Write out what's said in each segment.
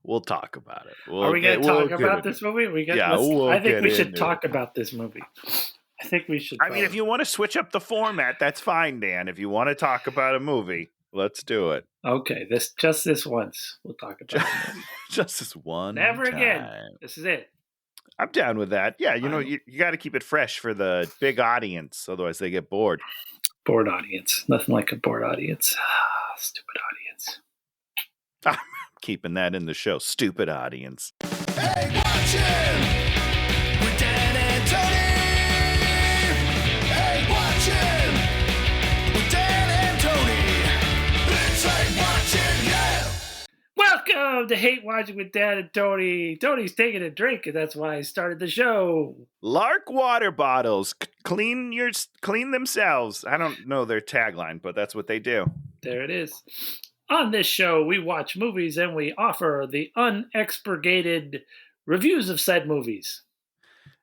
We'll talk about it. Are we going to talk about this movie? I think we should talk about this movie. I think we should. I mean, if you want to switch up the format, that's fine, Dan. If you want to talk about a movie, let's do it. Okay, just this once. We'll talk about the movie. Just this one. Never time. again. This is it. I'm down with that. Yeah, you got to keep it fresh for the big audience, otherwise they get bored. Bored audience. Nothing like a bored audience. Stupid audience. I'm keeping that in the show. Stupid audience. Hey, watch him! With Dan and Tony! Hey, watch him! With Dan and Tony! It's like watching, yeah! Welcome to Hate Watching with Dan and Tony. Tony's taking a drink, and that's why I started the show. Lark water bottles. Clean themselves. I don't know their tagline, but that's what they do. There it is. On this show, we watch movies and we offer the unexpurgated reviews of said movies.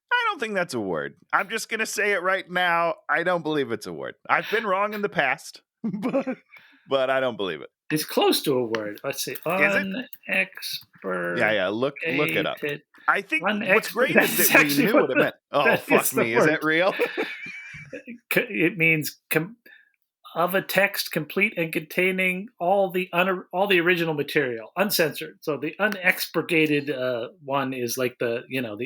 I don't think that's a word. I'm just going to say it right now. I don't believe it's a word. I've been wrong in the past, but I don't believe it. It's close to a word. Let's see. Unexpurgated. Yeah. Look it up. I think what's great is that we knew what it meant. Oh, fuck me. Is that real? It means of a text complete and containing all the original material, uncensored. So the unexpurgated one is like the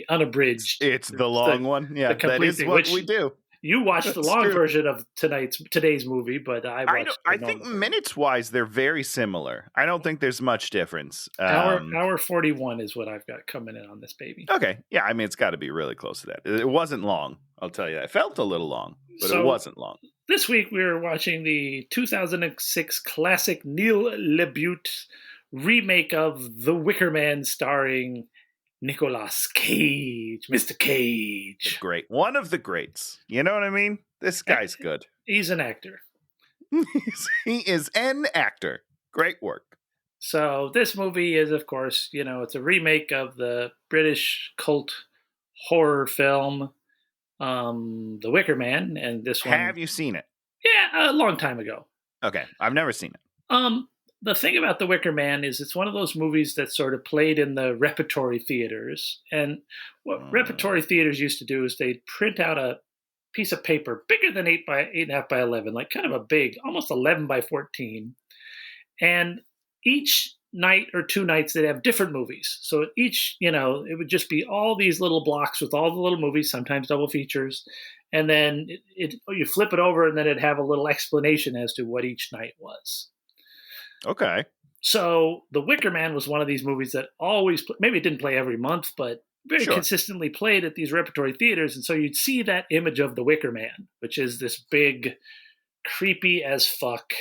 unabridged. It's the long one. Yeah, that is what we do. You watched the long version of today's movie, but I think minutes-wise, they're very similar. I don't think there's much difference. Hour 41 is what I've got coming in on this baby. Okay. Yeah, I mean, it's got to be really close to that. It wasn't long, I'll tell you that. It felt a little long, but it wasn't long. This week, we were watching the 2006 classic Neil LaBute remake of The Wicker Man starring Nicolas Cage, Mr. Cage. Great. One of the greats. You know what I mean? This guy's good. He's an actor. He is an actor. Great work. So this movie is, of course, it's a remake of the British cult horror film, The Wicker Man. And this one... Have you seen it? Yeah, a long time ago. Okay. I've never seen it. The thing about The Wicker Man is it's one of those movies that sort of played in the repertory theaters. And what repertory theaters used to do is they'd print out a piece of paper bigger than 8.5 by 11, like kind of a big, almost 11 by 14. And each night or two nights, they'd have different movies. So each, it would just be all these little blocks with all the little movies, sometimes double features. And then you flip it over and then it'd have a little explanation as to what each night was. Okay. So The Wicker Man was one of these movies that always, maybe it didn't play every month, but very consistently played at these repertory theaters. And so you'd see that image of The Wicker Man, which is this big, creepy as fuck.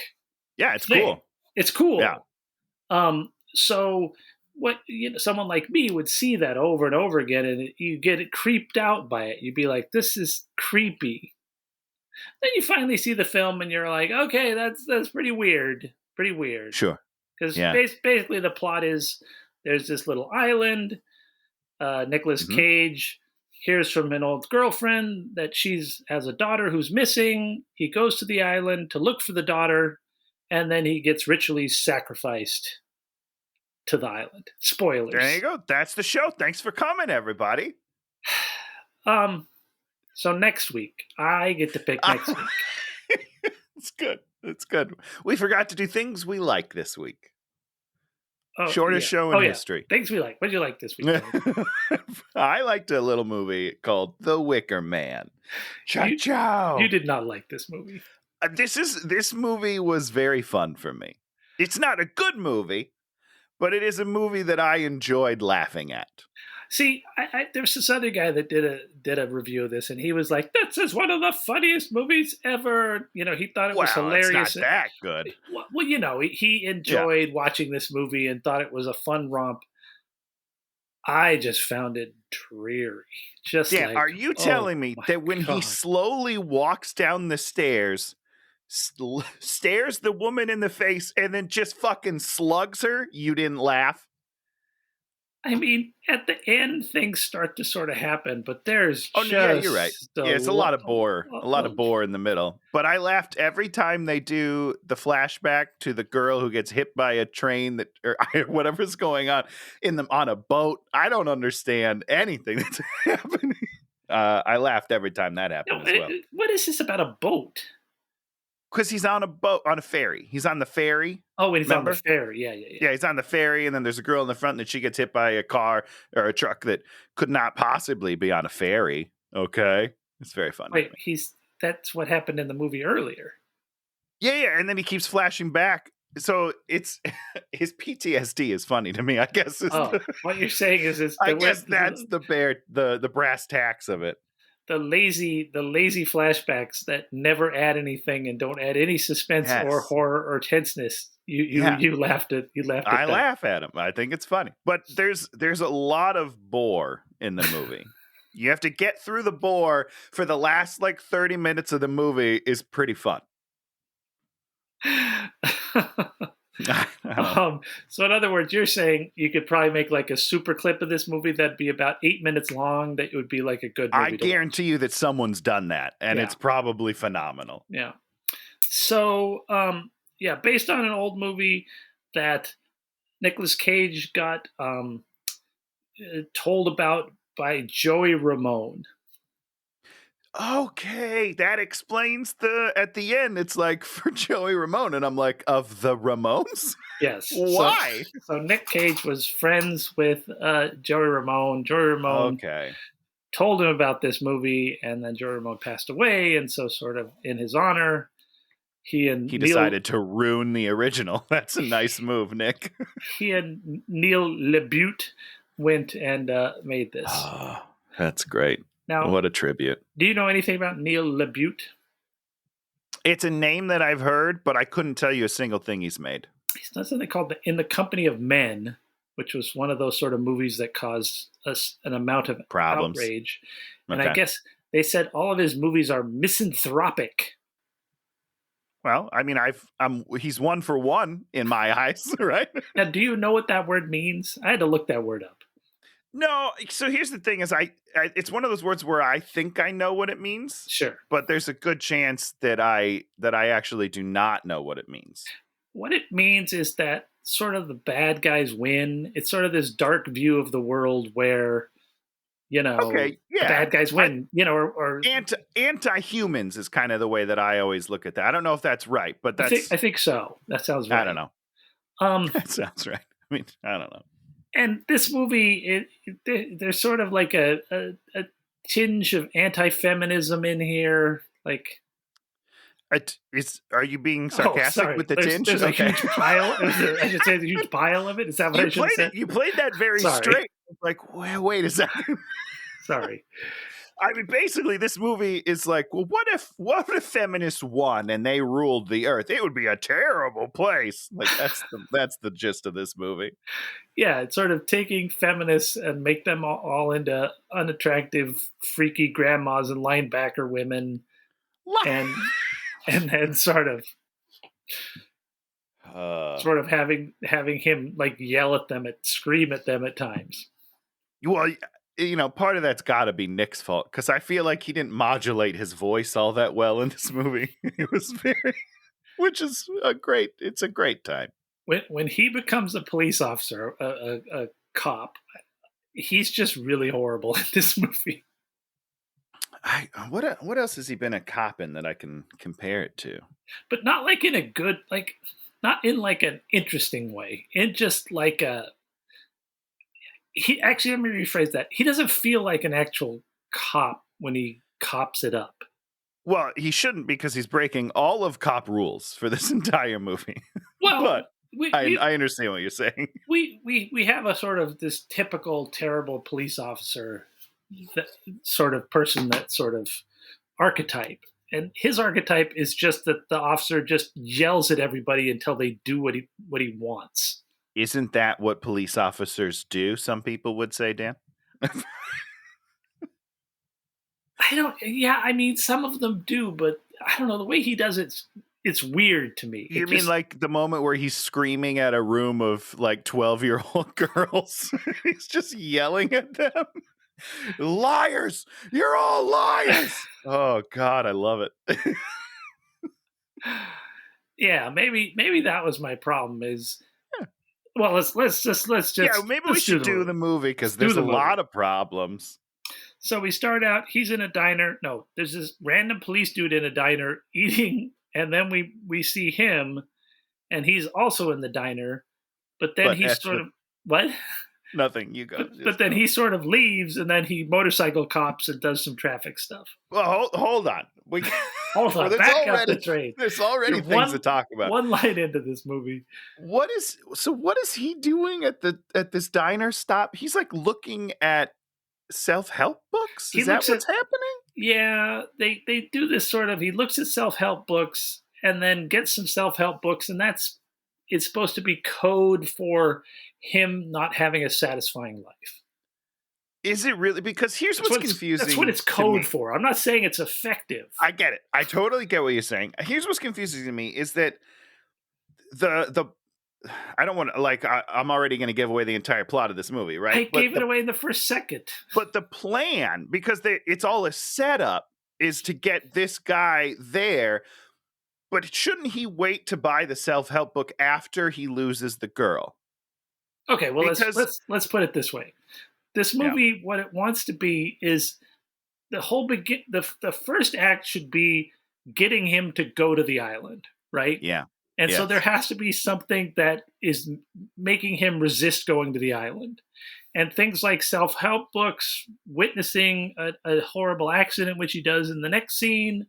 Yeah, it's thing. cool. It's cool. Yeah. So what someone like me would see that over and over again, and you get creeped out by it. You'd be like, "This is creepy." Then you finally see the film, and you're like, "Okay, that's pretty weird." Pretty weird. Sure. Because basically the plot is there's this little island. Nicolas Cage hears from an old girlfriend that has a daughter who's missing. He goes to the island to look for the daughter, and then he gets ritually sacrificed to the island. Spoilers. There you go. That's the show. Thanks for coming, everybody. So next week, I get to pick next week. It's good. It's good. We forgot to do things we like this week. Oh, Shortest show in history. Things we like. What did you like this week? I liked a little movie called The Wicker Man. Ciao. You did not like this movie. This movie was very fun for me. It's not a good movie, but it is a movie that I enjoyed laughing at. See, there's this other guy that did a review of this, and he was like, "This is one of the funniest movies ever." He thought it was hilarious. It's not that good. Well, he enjoyed watching this movie and thought it was a fun romp. I just found it dreary. Are you telling me that when he slowly walks down the stairs, stares the woman in the face, and then just fucking slugs her, you didn't laugh? I mean, at the end, things start to sort of happen, but there's Oh, no, yeah, you're right. just Yeah, it's a lot of bore. A lot of bore in the middle. But I laughed every time they do the flashback to the girl who gets hit by a train that or whatever's going on on a boat. I don't understand anything that's happening. I laughed every time that happened as well. What is this about a boat? Because he's on a boat, on a ferry. He's on the ferry. Oh, and he's Remember? on the ferry. Yeah. Yeah, he's on the ferry, and then there's a girl in the front, and she gets hit by a car or a truck that could not possibly be on a ferry. Okay, it's very funny. Wait, that's what happened in the movie earlier. Yeah, and then he keeps flashing back. So it's his PTSD is funny to me. I guess. What you're saying is, I guess that's the brass tacks of it. The lazy flashbacks that never add anything and don't add any suspense or horror or tenseness. You laughed at. I laugh at him. I think it's funny, but there's a lot of bore in the movie. You have to get through the bore for the last 30 minutes of the movie is pretty fun. So in other words, you're saying you could probably make a super clip of this movie that'd be about 8 minutes long. That would be a good movie. I guarantee you that someone's done that, and it's probably phenomenal. Yeah. So, based on an old movie that Nicolas Cage got told about by Joey Ramone. Okay, that explains at the end, it's for Joey Ramone, and I'm like, of the Ramones? Yes. Why? So Nic Cage was friends with Joey Ramone. Joey Ramone told him about this movie, and then Joey Ramone passed away, and so sort of in his honor, he decided to ruin the original. That's a nice move, Nick. He and Neil LeBute went and made this. Oh, that's great. Now, what a tribute. Do you know anything about Neil LeBute? It's a name that I've heard, but I couldn't tell you a single thing he's made. He's done something called In the Company of Men, which was one of those sort of movies that caused us an amount of problems. Outrage. And I guess they said all of his movies are misanthropic. Well, I mean, he's one for one in my eyes, right? Now, do you know what that word means? I had to look that word up. No, so here's the thing: is it's one of those words where I think I know what it means. Sure, but there's a good chance that I actually do not know what it means. What it means is that sort of the bad guys win. It's sort of this dark view of the world where, the bad guys win. Or anti-humans is kind of the way that I always look at that. I don't know if that's right, but I think so. That sounds right. I don't know. That sounds right. I mean, I don't know. And this movie, there's sort of a tinge of anti-feminism in here. Are you being sarcastic with the tinge? There's a huge pile. I should say a huge pile of it. Is that what I should say? You played that very straight. Wait a second. Sorry. I mean, basically, this movie is what if feminists won and they ruled the earth? It would be a terrible place. That's the gist of this movie. Yeah, it's sort of taking feminists and make them all into unattractive, freaky grandmas and linebacker women, and then sort of having him yell at them, scream at them at times. Well, part of that's got to be Nick's fault, because I feel like he didn't modulate his voice all that well in this movie. It was which is it's a great time. When he becomes a police officer, a cop, he's just really horrible in this movie. What else has he been a cop in that I can compare it to? But not in a good, not in an interesting way. In just he actually, let me rephrase that. He doesn't feel like an actual cop when he cops it up. Well, he shouldn't, because he's breaking all of cop rules for this entire movie. Well, but I understand what you're saying. We have a sort of this typical terrible police officer, that sort of person, that sort of archetype. And his archetype is just that the officer just yells at everybody until they do what he wants. Isn't that what police officers do? Some people would say, Dan. I mean, some of them do, but I don't know. The way he does it it's weird to me. You mean like the moment where he's screaming at a room of like 12-year-old girls? He's just yelling at them. Liars! You're all liars! Oh God, I love it. Yeah, maybe that was my problem. Is well, let's just Yeah, maybe we should do the movie because there's a lot of problems. So we start out, he's in a diner. No, there's this random police dude in a diner eating, and then we see him, and he's also in the diner, but then he's sort of, what? Nothing, you go. But then he sort of leaves, and then he motorcycle cops and does some traffic stuff. Well, hold on. Hold on, back up the train. There's already things to talk about. One line into this movie. What is he doing at this diner stop? He's like looking at self-help books? Is that what's happening? Yeah, they do this sort of, he looks at self-help books and then gets some self-help books, and it's supposed to be code for him not having a satisfying life. Is it really? Because here's what's confusing. That's what it's code for. I'm not saying it's effective. I get it. I totally get what you're saying. Here's what's confusing to me is that the I don't want to, like, I'm already going to give away the entire plot of this movie, right? I gave it away in the first second. But the plan, because it's all a setup, is to get this guy there. But shouldn't he wait to buy the self-help book after he loses the girl? Okay, well, let's put it this way. This movie, what it wants to be is the whole the first act should be getting him to go to the island, right? Yeah. And so there has to be something that is making him resist going to the island. And things like self-help books, witnessing a horrible accident, which he does in the next scene,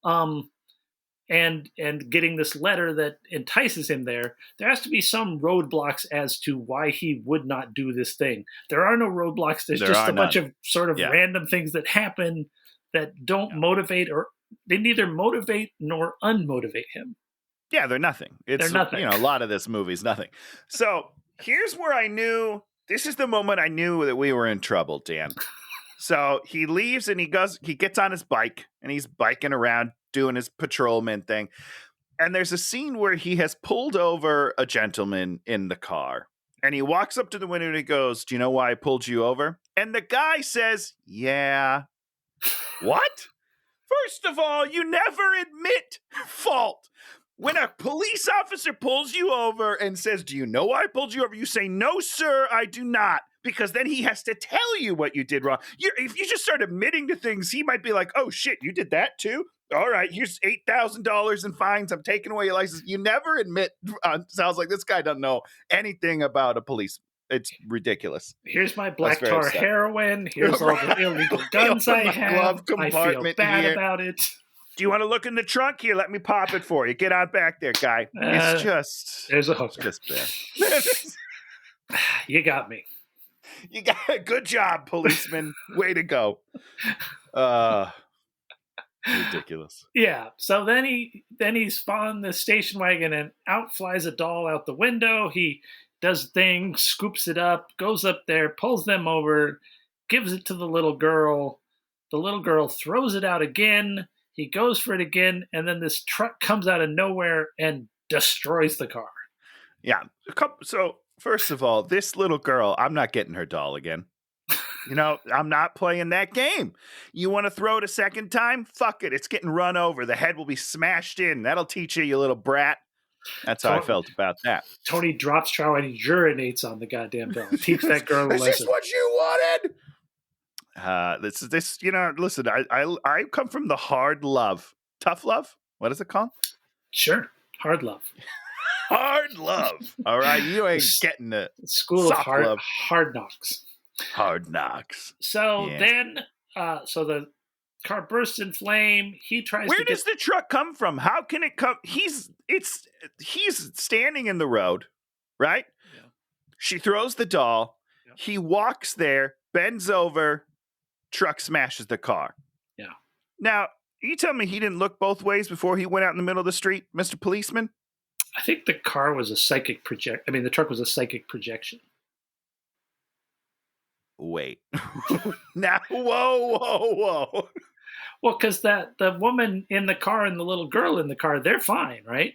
and getting this letter that entices him there. There has to be some roadblocks as to why he would not do this thing. There are no roadblocks. There's just a bunch of sort of random things that happen that don't motivate, or they neither motivate nor unmotivate him. Yeah, they're nothing. They're nothing. A lot of this movie is nothing. So here's where I knew, this is the moment I knew that we were in trouble, Dan. So he leaves and he gets on his bike and he's biking around doing his patrolman thing. And there's a scene where he has pulled over a gentleman in the car. And he walks up to the window and he goes, "Do you know why I pulled you over?" And the guy says, "Yeah." What? First of all, you never admit fault. When a police officer pulls you over and says, "Do you know why I pulled you over?" You say, "No, sir, I do not." Because then he has to tell you what you did wrong. If you just start admitting to things, he might be like, "Oh, shit, you did that too? All right, here's $8,000 in fines. I'm taking away your license." You never admit. Sounds like this guy doesn't know anything about a police. It's ridiculous. Here's my black tar heroin. Here's all the illegal guns I have. I feel bad about it. Do you want to look in the trunk? Here, let me pop it for you. Get on back there, guy. It's just... There's a hooker. Just bad. You got me. You got it. Good job, policeman. Way to go. Ridiculous. Yeah. So then he's following the station wagon and out flies a doll out the window. He does things, scoops it up, goes up there, pulls them over, gives it to the little girl. The little girl throws it out again. He goes for it again, and then this truck comes out of nowhere and destroys the car. Yeah. So, first of all, this little girl, I'm not getting her doll again. I'm not playing that game. You want to throw it a second time? Fuck it. It's getting run over. The head will be smashed in. That'll teach you little brat. That's how I felt about that. Tony drops trow and he urinates on the goddamn doll. Teach that girl a lesson. Is this what you wanted? Listen, I come from the hard love. Tough love? What is it called? Sure. Hard love. Hard love. All right. You ain't getting it. School of hard knocks. Hard knocks. So then, so the car bursts in flame. He tries Where does the truck come from? How can it come? He's standing in the road, right? Yeah. She throws the doll. Yeah. He walks there, bends over, truck smashes the car. Yeah. Now, you tell me he didn't look both ways before he went out in the middle of the street, Mr. Policeman? I think the car was a psychic the truck was a psychic projection. Wait. Now, whoa. Well, because the woman in the car and the little girl in the car, they're fine, right?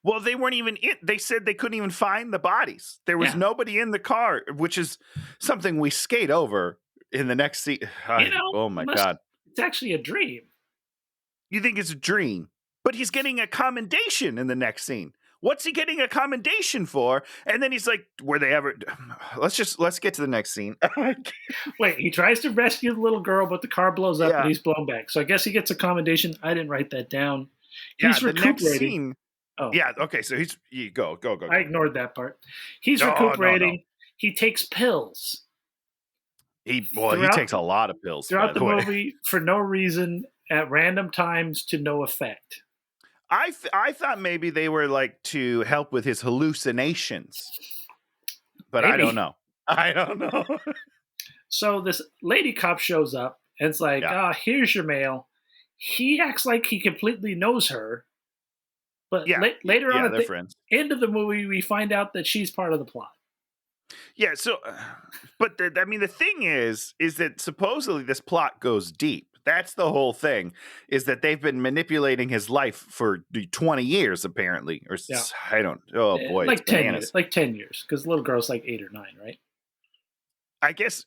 Well, they weren't even in. They said they couldn't even find the bodies. There was Yeah. nobody in the car, which is something we skate over in the next scene. Oh my God. It's actually a dream. You think it's a dream, but he's getting a commendation in the next scene. What's he getting a commendation for? And then he's like, were they ever? Let's get to the next scene. Wait, he tries to rescue the little girl, but the car blows up Yeah. and he's blown back. So I guess he gets a commendation. I didn't write that down. Yeah, He's the next recuperating. scene. Oh, Yeah, okay, so you go. I ignored that part. He's No, recuperating. no. He takes pills He Throughout- takes a lot of pills throughout by the the way. movie for no reason at random times to no effect. I thought maybe they were like to help with his hallucinations, but I Maybe. don't know. I don't know. So this lady cop shows up and it's like, Yeah. here's your mail. He acts like he completely knows her. But Yeah. later on Yeah, at they're the friends. end of the movie, we find out that she's part of the plot. Yeah, so, but the thing is that supposedly this plot goes deep. That's the whole thing, is that they've been manipulating his life for 20 years, apparently. Or Yeah. I don't, oh boy, like it's 10 bananas. years. Like 10 years, because the little girl's like 8 or 9, right? I guess,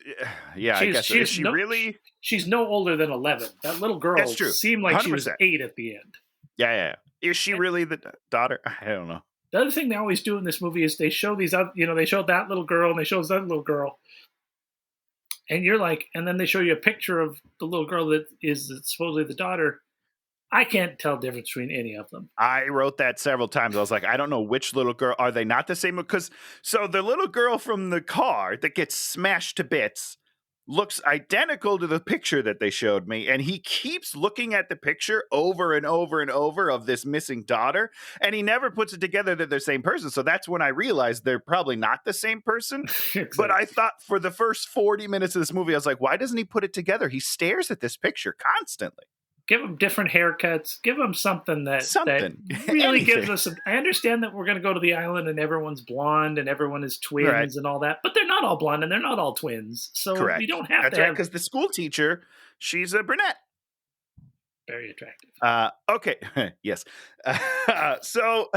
yeah, I guess. Is she really? She's no older than 11. That little girl That's true. seemed like she was 100%. 8 at the end. Yeah. Is she really the daughter? I don't know. The other thing they always do in this movie is they show these other, they show that little girl and they show this other little girl. And you're like, and then they show you a picture of the little girl that is supposedly the daughter. I can't tell the difference between any of them. I wrote that several times. I was like, I don't know which little girl. Are they not the same? Because so the little girl from the car that gets smashed to bits looks identical to the picture that they showed me. And he keeps looking at the picture over and over and over of this missing daughter. And he never puts it together that they're the same person. So that's when I realized they're probably not the same person. Exactly. But I thought for the first 40 minutes of this movie, I was like, why doesn't he put it together? He stares at this picture constantly. Give them different haircuts. Give them something that really Anything. gives us. I understand that we're going to go to the island and everyone's blonde and everyone is twins Right. and all that, but they're not all blonde and they're not all twins. So Correct. you don't have That's to right, have because the school teacher, she's a brunette. very attractive. Okay. Yes. So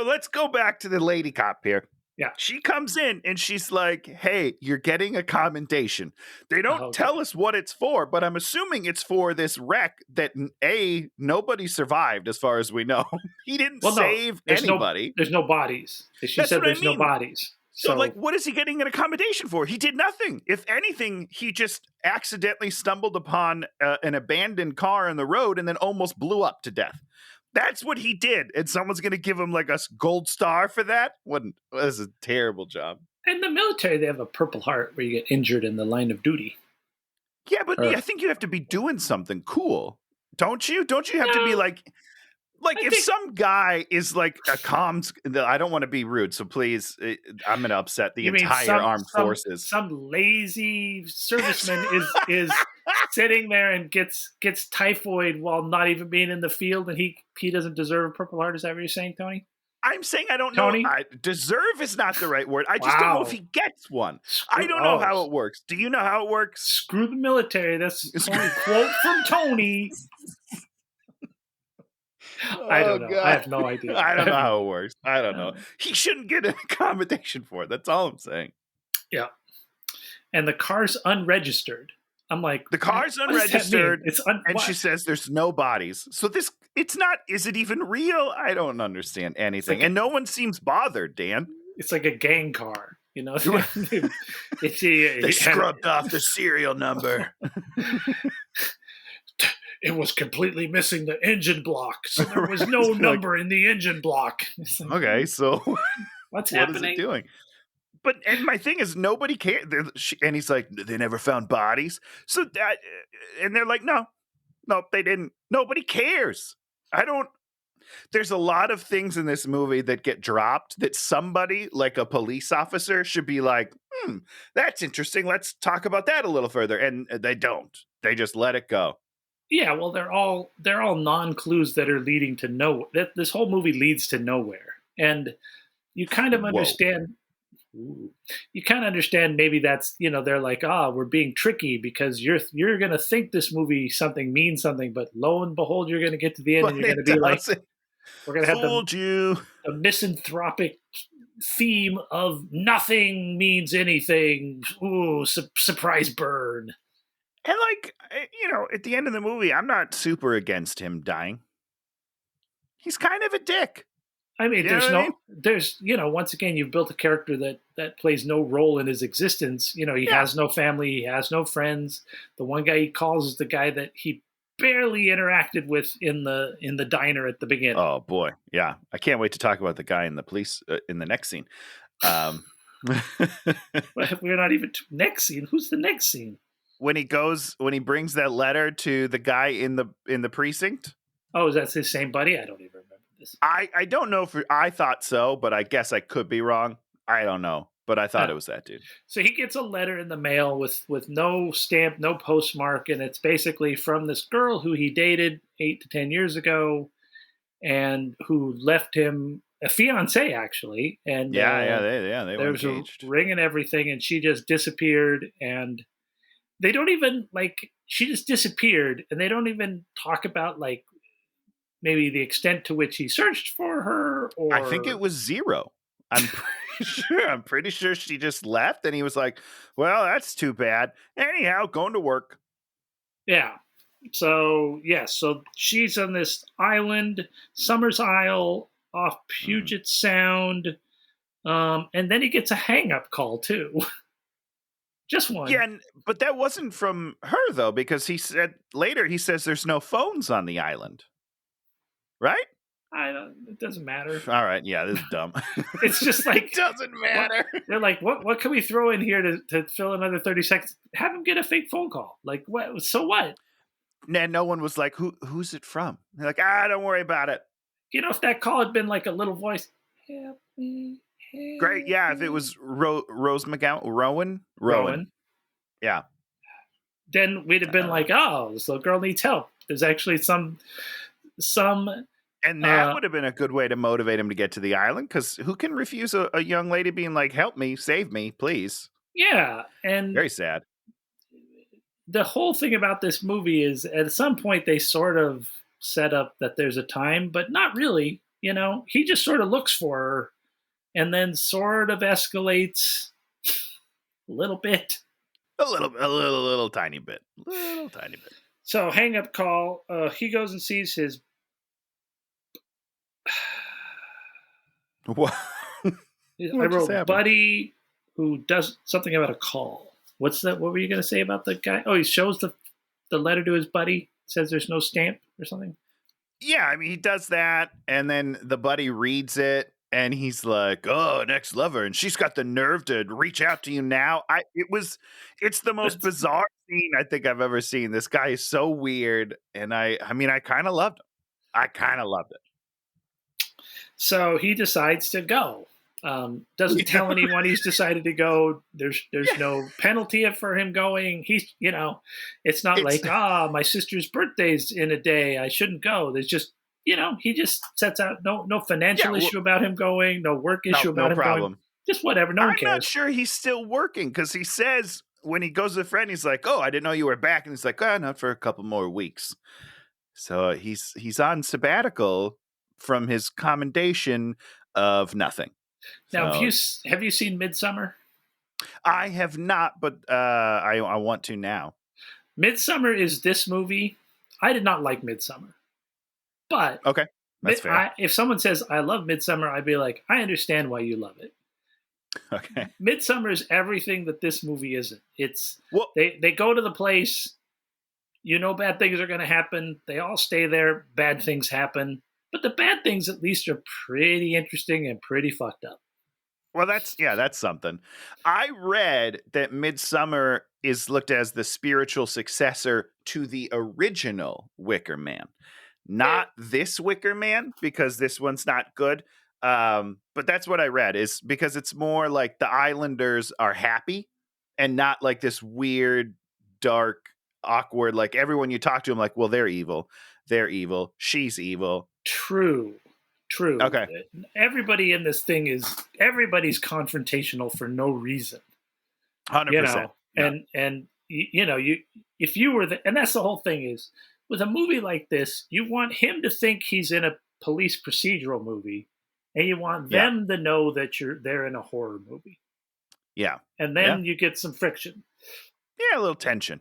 let's go back to the lady cop here. Yeah. She comes in and she's like, hey, you're getting a commendation. They don't Okay. tell us what it's for, but I'm assuming it's for this wreck that nobody survived as far as we know. He didn't save anybody. There's no bodies. She That's said what I there's no mean. bodies. So, like, what is he getting an accommodation for? He did nothing. If anything, he just accidentally stumbled upon an abandoned car on the road and then almost blew up to death. That's what he did. And someone's going to give him like a gold star for that? That's a terrible job. In the military, they have a Purple Heart where you get injured in the line of duty. Yeah, but I think you have to be doing something cool. Don't you? Don't you have to be like if some guy is like a comms, I don't want to be rude, so please, I'm going to upset the entire armed forces. Some lazy serviceman is sitting there and gets typhoid while not even being in the field, and he doesn't deserve a Purple Heart. Is that what you're saying, Tony? I'm saying I don't Tony? know. Deserve is not the right word. I just don't know if he gets one. I don't know how it works. Do you know how it works? Screw the military. That's a quote from Tony. I don't know. God. I have no idea. I don't know how it works. I don't know. He shouldn't get an accommodation for it. That's all I'm saying. Yeah. And the car's unregistered. I'm like, the car's what does that mean? unregistered. And what? she says there's no bodies. So it's not, is it even real? I don't understand anything. And no one seems bothered, Dan. It's like a gang car, They scrubbed off the serial number. It was completely missing the engine block, so there was no number in the engine block. Okay, so what's what happening? is it doing? And my thing is, nobody cares. And he's like, they never found bodies. So that, and they're like, no, they didn't. Nobody cares. There's a lot of things in this movie that get dropped that somebody like a police officer should be like, that's interesting. Let's talk about that a little further. And they don't. They just let it go. Yeah, well, they're all non-clues that are leading to nowhere. This whole movie leads to nowhere, and you kind of understand. Ooh. You kind of understand maybe that's, they're like, we're being tricky because you're going to think this movie something means something, but lo and behold, you're going to get to the end and But you're going to it be like, doesn't. we're going to have Fooled you. the misanthropic theme of nothing means anything. Ooh, surprise burn. And at the end of the movie, I'm not super against him dying. He's kind of a dick. I mean, You know what I mean? once again, you've built a character that plays no role in his existence. He has no family, he has no friends. The one guy he calls is the guy that he barely interacted with in the diner at the beginning. Oh boy, yeah, I can't wait to talk about the guy in the police in the next scene. We're not even next scene. Who's the next scene? When he brings that letter to the guy in the precinct. Oh, is that his same buddy? I don't even remember this. I don't know I thought so, but I guess I could be wrong. I don't know, but I thought it was that dude. So he gets a letter in the mail with no stamp, no postmark, and it's basically from this girl who he dated 8 to 10 years ago, and who left him a fiance actually. And they were engaged. A ring and everything, and she just disappeared. And they don't even she just disappeared, and they don't even talk about maybe the extent to which he searched for her. Or I think it was 0. I'm pretty sure she just left, and he was like, "Well, that's too bad. Anyhow, going to work." Yeah. So so she's on this island, Summers Isle, off Puget Sound, and then he gets a hang-up call too. Just one. Yeah, but that wasn't from her though, because he says there's no phones on the island. Right? It doesn't matter. All right, yeah, this is dumb. It's just like it doesn't matter. They're like, what can we throw in here to fill another 30 seconds? Have him get a fake phone call. Like, what? So what? And no one was like, who's it from? They're like, don't worry about it. If that call had been like a little voice, help me. Great, yeah. If it was Rose McGowan, Rowan, yeah. Then we'd have been like, oh, this little girl needs help. There's actually some. And that would have been a good way to motivate him to get to the island, because who can refuse a young lady being like, help me, save me, please? Yeah, and very sad. The whole thing about this movie is at some point they sort of set up that there's a time, but not really. He just sort of looks for her and then sort of escalates a little bit. A little tiny bit. Little tiny bit. So hang up call. He goes and sees his. What? I wrote buddy who does something about a call. What's that? What were you going to say about the guy? Oh, he shows the letter to his buddy. Says there's no stamp or something. Yeah, I mean, he does that, and then the buddy reads it, and he's like, "Oh, an ex-lover," and she's got the nerve to reach out to you now. It's the most bizarre scene I think I've ever seen. This guy is so weird, and I kind of loved him. I kind of loved it. So he decides to go. Doesn't tell anyone he's decided to go. There's no penalty for him going. He's, it's not my sister's birthday's in a day, I shouldn't go. There's just, he just sets out no financial issue about him going, no work issue about him problem. going. Just whatever. No one cares. I'm not sure he's still working, because he says when he goes to a friend, he's like, "Oh, I didn't know you were back," and he's like, "Oh, not for a couple more weeks." So he's on sabbatical from his commendation of nothing. Now, have you seen Midsommar? I have not, but I want to now. Midsommar is this movie. I did not like Midsommar, but okay, that's fair. If someone says I love Midsommar, I'd be like, I understand why you love it. Okay, Midsommar is everything that this movie isn't. It's they go to the place. Bad things are going to happen. They all stay there. Bad things happen. But the bad things, at least, are pretty interesting and pretty fucked up. Well, that's something. I read that Midsommar is looked as the spiritual successor to the original Wicker Man. Not this Wicker Man, because this one's not good. But that's what I read, is because it's more like the islanders are happy and not like this weird, dark, awkward, like everyone you talk to them like, well, they're evil. She's evil. True. True. Okay. Everybody in this thing everybody's confrontational for no reason. 100%. Yeah. And you if you were and that's the whole thing is with a movie like this, you want him to think he's in a police procedural movie, and you want Yeah. them to know that they're in a horror movie, Yeah. and then you get some friction. Yeah, a little tension.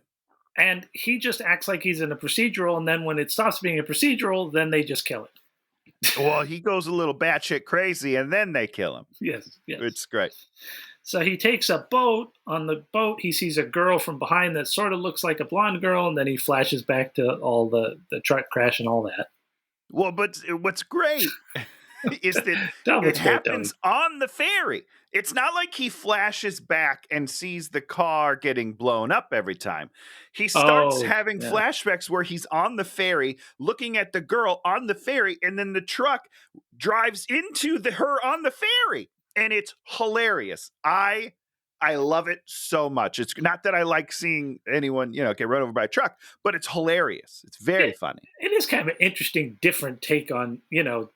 And he just acts like he's in a procedural, and then when it stops being a procedural, then they just kill it. Well, he goes a little batshit crazy, and then they kill him. Yes. It's great. So he takes a boat. On the boat, he sees a girl from behind that sort of looks like a blonde girl, and then he flashes back to all the truck crash and all that. Well, but what's great is that It happens on the ferry. It's not like he flashes back and sees the car getting blown up every time. He starts having flashbacks where he's on the ferry looking at the girl on the ferry, and then the truck drives into her on the ferry. And it's hilarious. I love it so much. It's not that I like seeing anyone, get run over by a truck, but it's hilarious. It's very funny. It is kind of an interesting, different take on,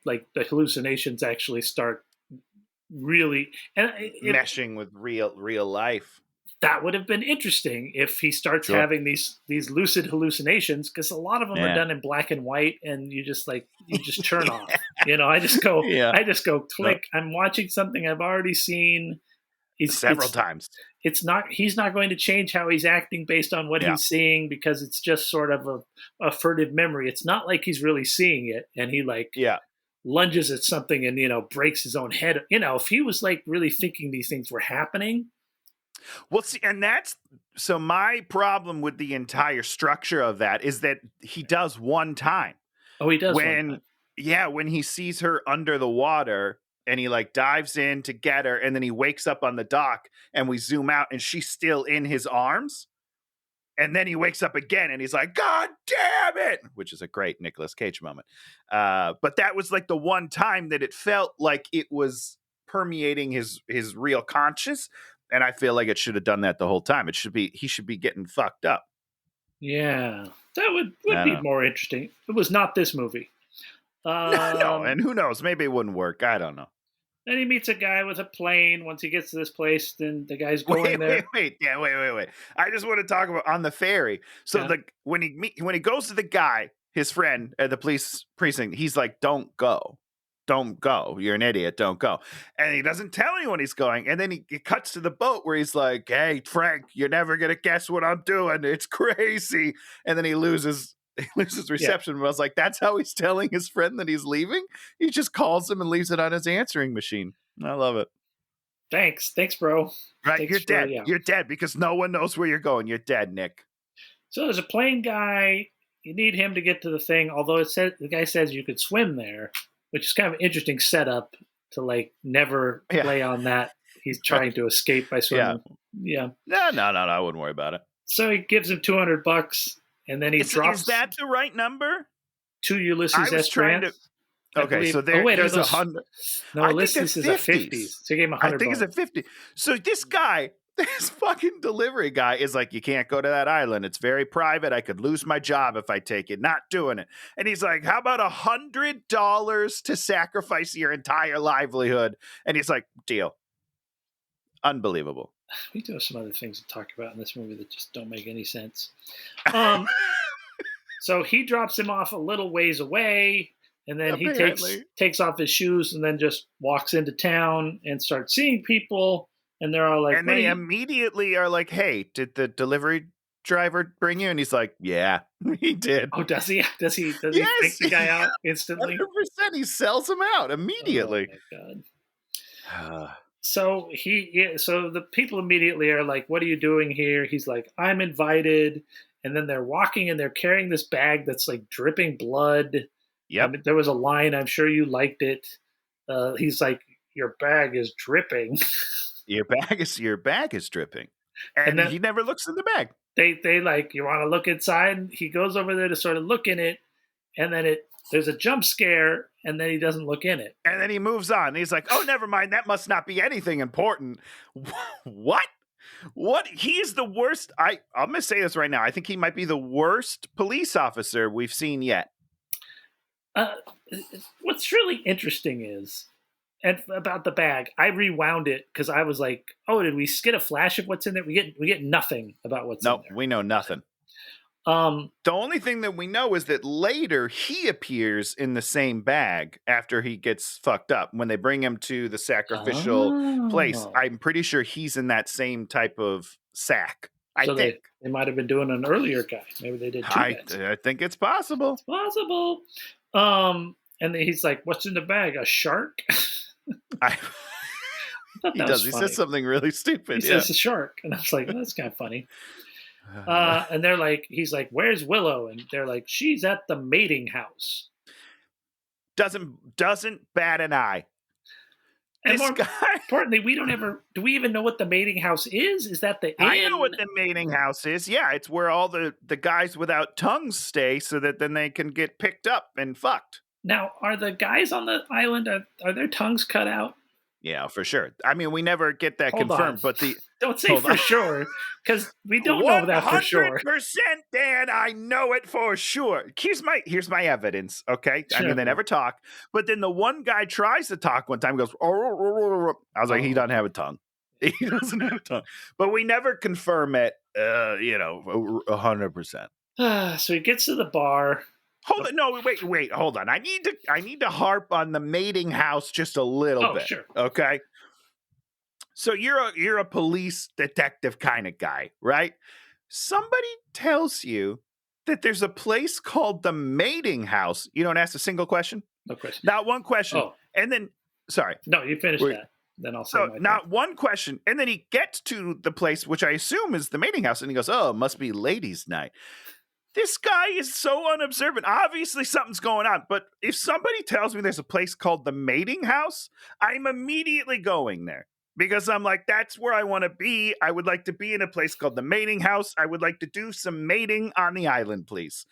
like the hallucinations actually start really meshing with real life. That would have been interesting if he starts having these lucid hallucinations, because a lot of them are done in black and white, and you just turn off. I just go click. I'm watching something I've already seen several times. He's not going to change how he's acting based on what he's seeing, because it's just sort of a furtive memory. It's not like he's really seeing it, and he lunges at something and breaks his own head. If he was really thinking these things were happening. Well, see, and so my problem with the entire structure of that is that he does one time. Oh, he does one time. Yeah, when he sees her under the water and he dives in to get her, and then he wakes up on the dock and we zoom out and she's still in his arms. And then he wakes up again and he's like, God damn it, which is a great Nicolas Cage moment. But that was the one time that it felt like it was permeating his real conscious. And I feel like it should have done that the whole time. He should be getting fucked up. Yeah, that would be more interesting. It was not this movie. No, and who knows? Maybe it wouldn't work. I don't know. Then he meets a guy with a plane. Once he gets to this place, then the guy's going there. Wait. I just want to talk about on the ferry. So when he goes to the guy, his friend at the police precinct, he's like, "Don't go. Don't go. You're an idiot. Don't go." And he doesn't tell anyone he's going. And then it cuts to the boat where he's like, "Hey, Frank, you're never going to guess what I'm doing. It's crazy." And then he loses reception. But I was like, that's how he's telling his friend that he's leaving? He just calls him and leaves it on his answering machine. I love it. Thanks, bro. Right, you're dead. You're dead because no one knows where you're going. You're dead, Nick. So there's a plane guy. You need him to get to the thing. Although the guy says you could swim there, which is kind of an interesting setup to never play on that. He's trying to escape by swimming. Yeah. No, I wouldn't worry about it. So he gives him $200, and then he drops. Is that the right number? To Ulysses S. Grant. Okay, so there are those 100. No, Ulysses is a 50. So he gave him $100. I think it's a 50. So this guy, this fucking delivery guy is like, you can't go to that island. It's very private. I could lose my job if I take it. Not doing it. And he's like, how about $100 to sacrifice your entire livelihood? And he's like, deal. Unbelievable. We do have some other things to talk about in this movie that just don't make any sense. So he drops him off a little ways away, and then he takes off his shoes and then just walks into town and starts seeing people. And they're all like, and they immediately are like, hey, did the delivery driver bring you? And he's like, yeah, he did. Oh, does he? Does he take the guy out instantly? 100%. He sells him out immediately. Oh, my God. So so the people immediately are like, what are you doing here? He's like, I'm invited. And then they're walking and they're carrying this bag that's dripping blood. Yep. There was a line, I'm sure you liked it. He's like, your bag is dripping. Your bag is dripping. And then he never looks in the bag. They like, you want to look inside? He goes over there to sort of look in it, and then there's a jump scare, and then he doesn't look in it. And then he moves on. He's like, oh, never mind. That must not be anything important. What? He's the worst. I'm going to say this right now. I think he might be the worst police officer we've seen yet. What's really interesting is, and about the bag, I rewound it because I was like, "Oh, did we get a flash of what's in there?" We get nothing about what's in Nope, there. we know nothing. Um, The only thing that we know is that later he appears in the same bag after he gets fucked up. When they bring him to the sacrificial place, oh, I'm pretty sure he's in that same type of sack. I so think. they might have been doing an earlier guy. Maybe they did two guys. I think it's possible. Possible. And then he's like, "What's in the bag? A shark?" I, thought he that does. was He funny. says something really stupid. He says a shark, and I was like, well, "That's kind of funny." And they're like, he's like, "Where's Willow?" And they're like, "She's at the mating house." doesn't bat an eye. And This more guy. importantly, do we even know what the mating house is? Is that the inn? I know what the mating house is. Yeah, it's where all the guys without tongues stay, so that then they can get picked up and fucked. Now, are the guys on the island, are their tongues cut out? Yeah, for sure. I mean, we never get that Hold confirmed, on. but the Don't say Hold for on. sure, because we don't know that for sure. 100%, Dan. I know it for sure. Here's my evidence. Okay, I mean, they never talk, but then the one guy tries to talk one time. Goes, I was like, he doesn't have a tongue. He doesn't have a tongue, but we never confirm it. 100%. So he gets to the bar. Hold on, no, wait, hold on. I need to harp on the mating house just a little bit. Sure. Okay. So you're a police detective kind of guy, right? Somebody tells you that there's a place called the mating house. You don't ask a single question? No question. Not one question. Oh. And then, sorry. No, you finish that. Then I'll say So not one question. And then he gets to the place, which I assume is the mating house, and he goes, "Oh, it must be ladies' night." This guy is so unobservant. Obviously, something's going on. But if somebody tells me there's a place called the mating house, I'm immediately going there. Because I'm like, that's where I want to be. I would like to be in a place called the mating house. I would like to do some mating on the island, please.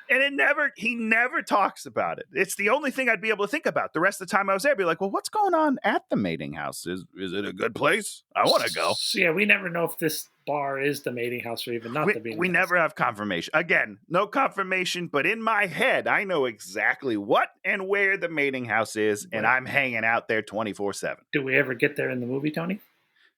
And he never talks about it. It's the only thing I'd be able to think about. The rest of the time I was there, I'd be like, well, what's going on at the mating house? Is it a good place? I want to go. So, yeah, we never know if this bar is the mating house or even not the mating house. We never have confirmation. Again, no confirmation, but in my head, I know exactly what and where the mating house is, and I'm hanging out there 24/7. Do we ever get there in the movie, Tony?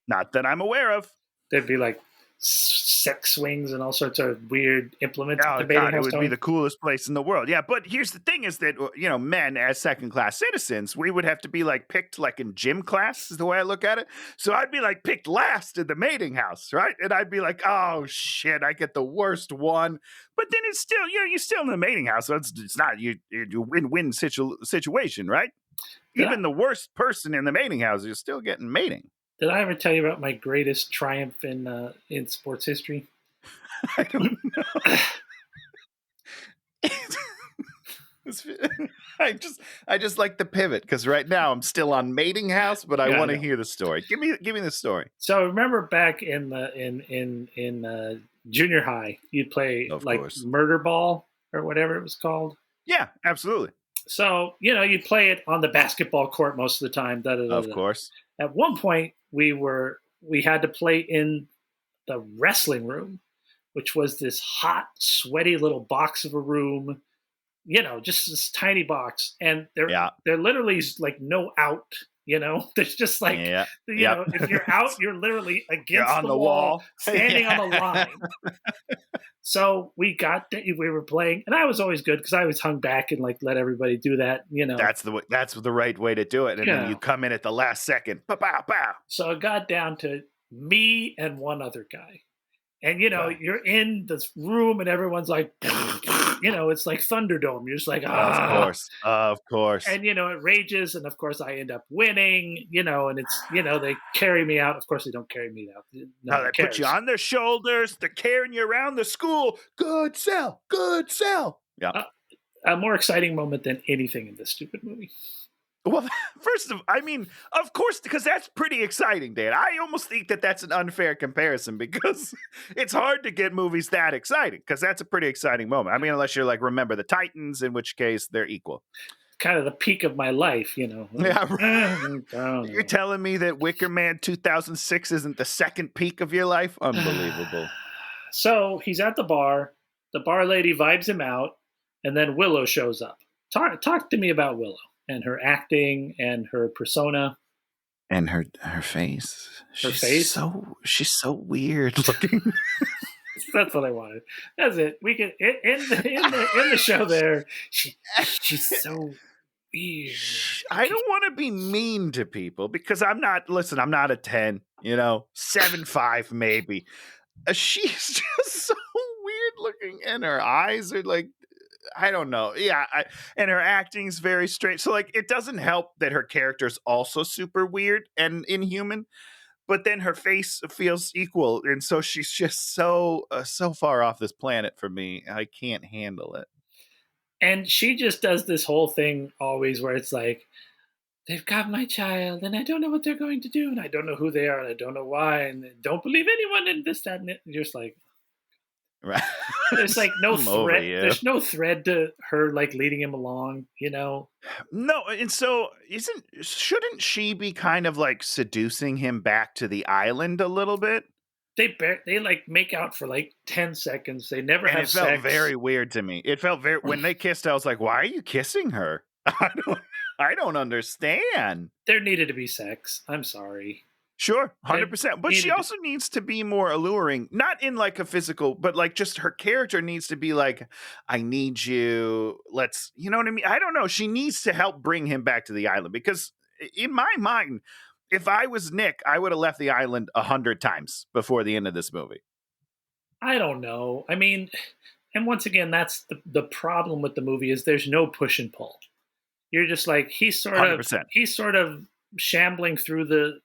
Not that I'm aware of. There'd be like sex swings and all sorts of weird implements. Oh, God, it would be the coolest place in the world. Yeah, but here's the thing is that, men as second-class citizens, we would have to be like picked like in gym class is the way I look at it. So I'd be like picked last in the mating house, right? And I'd be like, oh, shit, I get the worst one. But then it's still, you're still in the mating house. So it's not you win-win situation, right? Even the worst person in the mating house is still getting mating. Did I ever tell you about my greatest triumph in sports history? I don't know. I just like the pivot because right now I'm still on mating house, but I want to hear the story. Give me the story. So remember back in junior high, you'd play murder ball or whatever it was called. Yeah, absolutely. So you'd play it on the basketball court most of the time. Of course. At one point, we had to play in the wrestling room, which was this hot, sweaty little box of a room. Just this tiny box, and there literally is like no out. There's just like if you're out, you're literally against the wall, standing on the line. So we were playing, and I was always good because I was hung back and like let everybody do that. That's the right way to do it, and then you come in at the last second. Pow, pow, pow. So it got down to me and one other guy. And, you're in this room and everyone's like, it's like Thunderdome. You're just like, Of course. And, it rages. And, of course, I end up winning, and it's, they carry me out. Of course, they don't carry me out. No, they put you on their shoulders. They're carrying you around the school. Good sell. Yeah. A more exciting moment than anything in this stupid movie. Well, of course, because that's pretty exciting, Dan. I almost think that that's an unfair comparison because it's hard to get movies that exciting because that's a pretty exciting moment. Unless you're like, Remember the Titans, in which case they're equal. Kind of the peak of my life, Yeah, right. You're telling me that Wicker Man 2006 isn't the second peak of your life? Unbelievable. So he's at the bar. The bar lady vibes him out, and then Willow shows up. talk to me about Willow and her acting and her persona, And her face. her face. She's so weird looking. That's what I wanted. That's it. We can in the show there. She's so weird. I don't want to be mean to people because I'm not a 10, 7.5 maybe. She's just so weird looking, and her eyes are like, I don't know. Yeah, and her acting's very strange. So like, it doesn't help that her character's also super weird and inhuman, but then her face feels equal, and so she's just so far off this planet for me. I can't handle it. And she just does this whole thing always where it's like, they've got my child, and I don't know what they're going to do, and I don't know who they are, and I don't know why, and I don't believe anyone in this, that, and it. And you're just like, Right. there's like no I'm over thread. you. There's no thread to her like leading him along, No, and so shouldn't she be kind of like seducing him back to the island a little bit? They like make out for like 10 seconds. They never And have it felt sex. very weird to me. It felt very when they kissed, I was like, why are you kissing her? I don't understand. There needed to be sex. I'm sorry. Sure, 100%. But she needed- also needs to be more alluring, not in like a physical, but like just her character needs to be like, I need you. Let's, you know what I mean? I don't know. She needs to help bring him back to the island because in my mind, if I was Nick, I would have left the island 100 times before the end of this movie. I don't know. I mean, and once again, that's the problem with the movie is there's no push and pull. You're just like, he's sort 100%. of shambling through the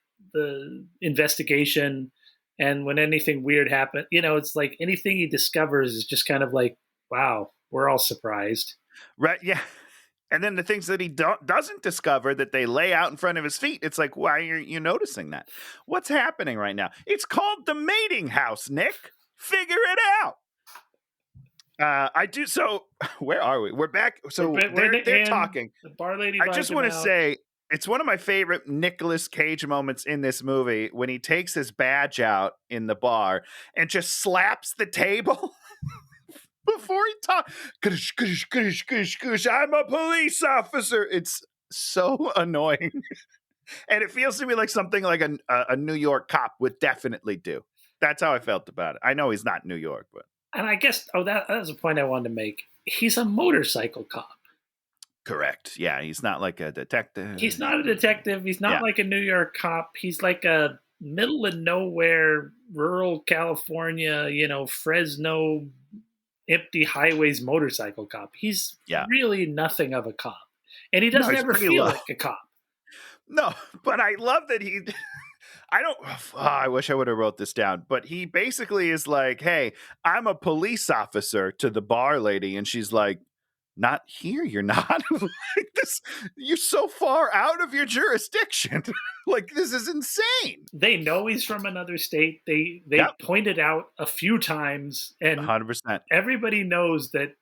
investigation, and when anything weird happens, it's like anything he discovers is just kind of like, wow, we're all surprised. Right, yeah. And then the things that he doesn't discover that they lay out in front of his feet, it's like, why are you noticing that? What's happening right now? It's called the mating house, Nick. Figure it out. I do. So where are we? We're back. So they're talking. The bar lady. I just want to say it's one of my favorite Nicolas Cage moments in this movie when he takes his badge out in the bar and just slaps the table before he talks. I'm a police officer. It's so annoying. And it feels to me like something like a New York cop would definitely do. That's how I felt about it. I know he's not New York, but. And I guess, that was a point I wanted to make. He's a motorcycle cop. Correct. Yeah, he's not like a detective. He's not a detective. He's not like a New York cop. He's like a middle of nowhere, rural California, Fresno, empty highways motorcycle cop. He's really nothing of a cop. And he doesn't ever feel like a cop. No, but I love that he... I wish I would have wrote this down, but he basically is like, hey, I'm a police officer to the bar lady. And she's like, not here. You're not. Like this. You're so far out of your jurisdiction. Like, this is insane. They know he's from another state. They pointed out a few times, and 100%. Everybody knows that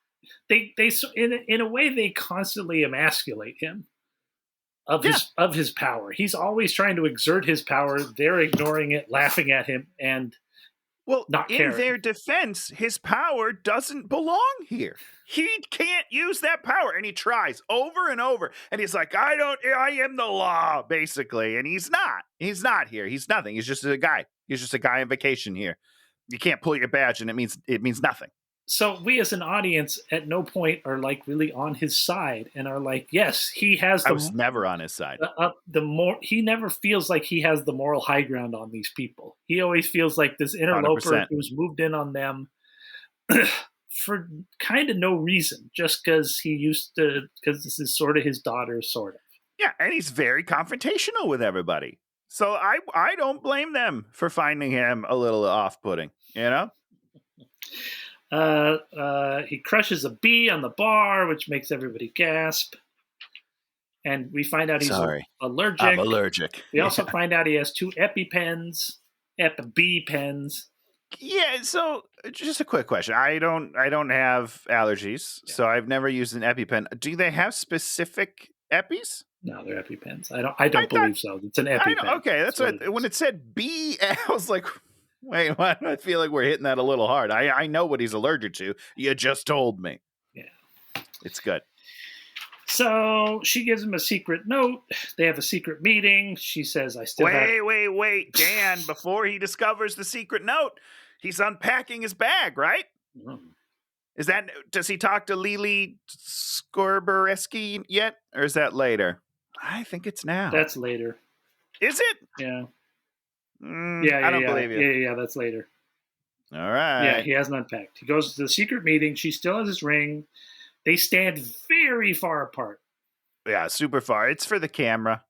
they in a way they constantly emasculate him. Of his power. He's always trying to exert his power. They're ignoring it, laughing at him, and not caring. In their defense, his power doesn't belong here. He can't use that power, and he tries over and over. And he's like, I am the law, basically. And he's not. He's not here. He's nothing. He's just a guy. He's just a guy on vacation here. You can't pull your badge, and it means nothing. So we as an audience at no point are like really on his side and are like, yes, he has. I was never on his side. He never feels like he has the moral high ground on these people. He always feels like this interloper 100%. who's moved in on them for kind of no reason, just because because this is sort of his daughter, sort of. Yeah, and he's very confrontational with everybody. So I don't blame them for finding him a little off-putting, He crushes a bee on the bar, which makes everybody gasp. And we find out he's allergic. I'm allergic. We also find out he has 2 EpiPens. Yeah, so just a quick question. I don't have allergies, so I've never used an EpiPen. Do they have specific Epis? No, they're EpiPens. I don't believe so. It's an EpiPen. Okay, that's what when it said B, I was like, wait, what? I feel like we're hitting that a little hard. I know what he's allergic to. You just told me. Yeah. It's good. So she gives him a secret note. They have a secret meeting. She says, I still have... Wait, Dan, before he discovers the secret note, he's unpacking his bag, right? Does he talk to Lily Skorbereski yet? Or is that later? I think it's now. That's later. Is it? Yeah. I don't believe you. Yeah, that's later. All right. Yeah, he hasn't unpacked. He goes to the secret meeting. She still has his ring. They stand very far apart. Yeah, super far. It's for the camera.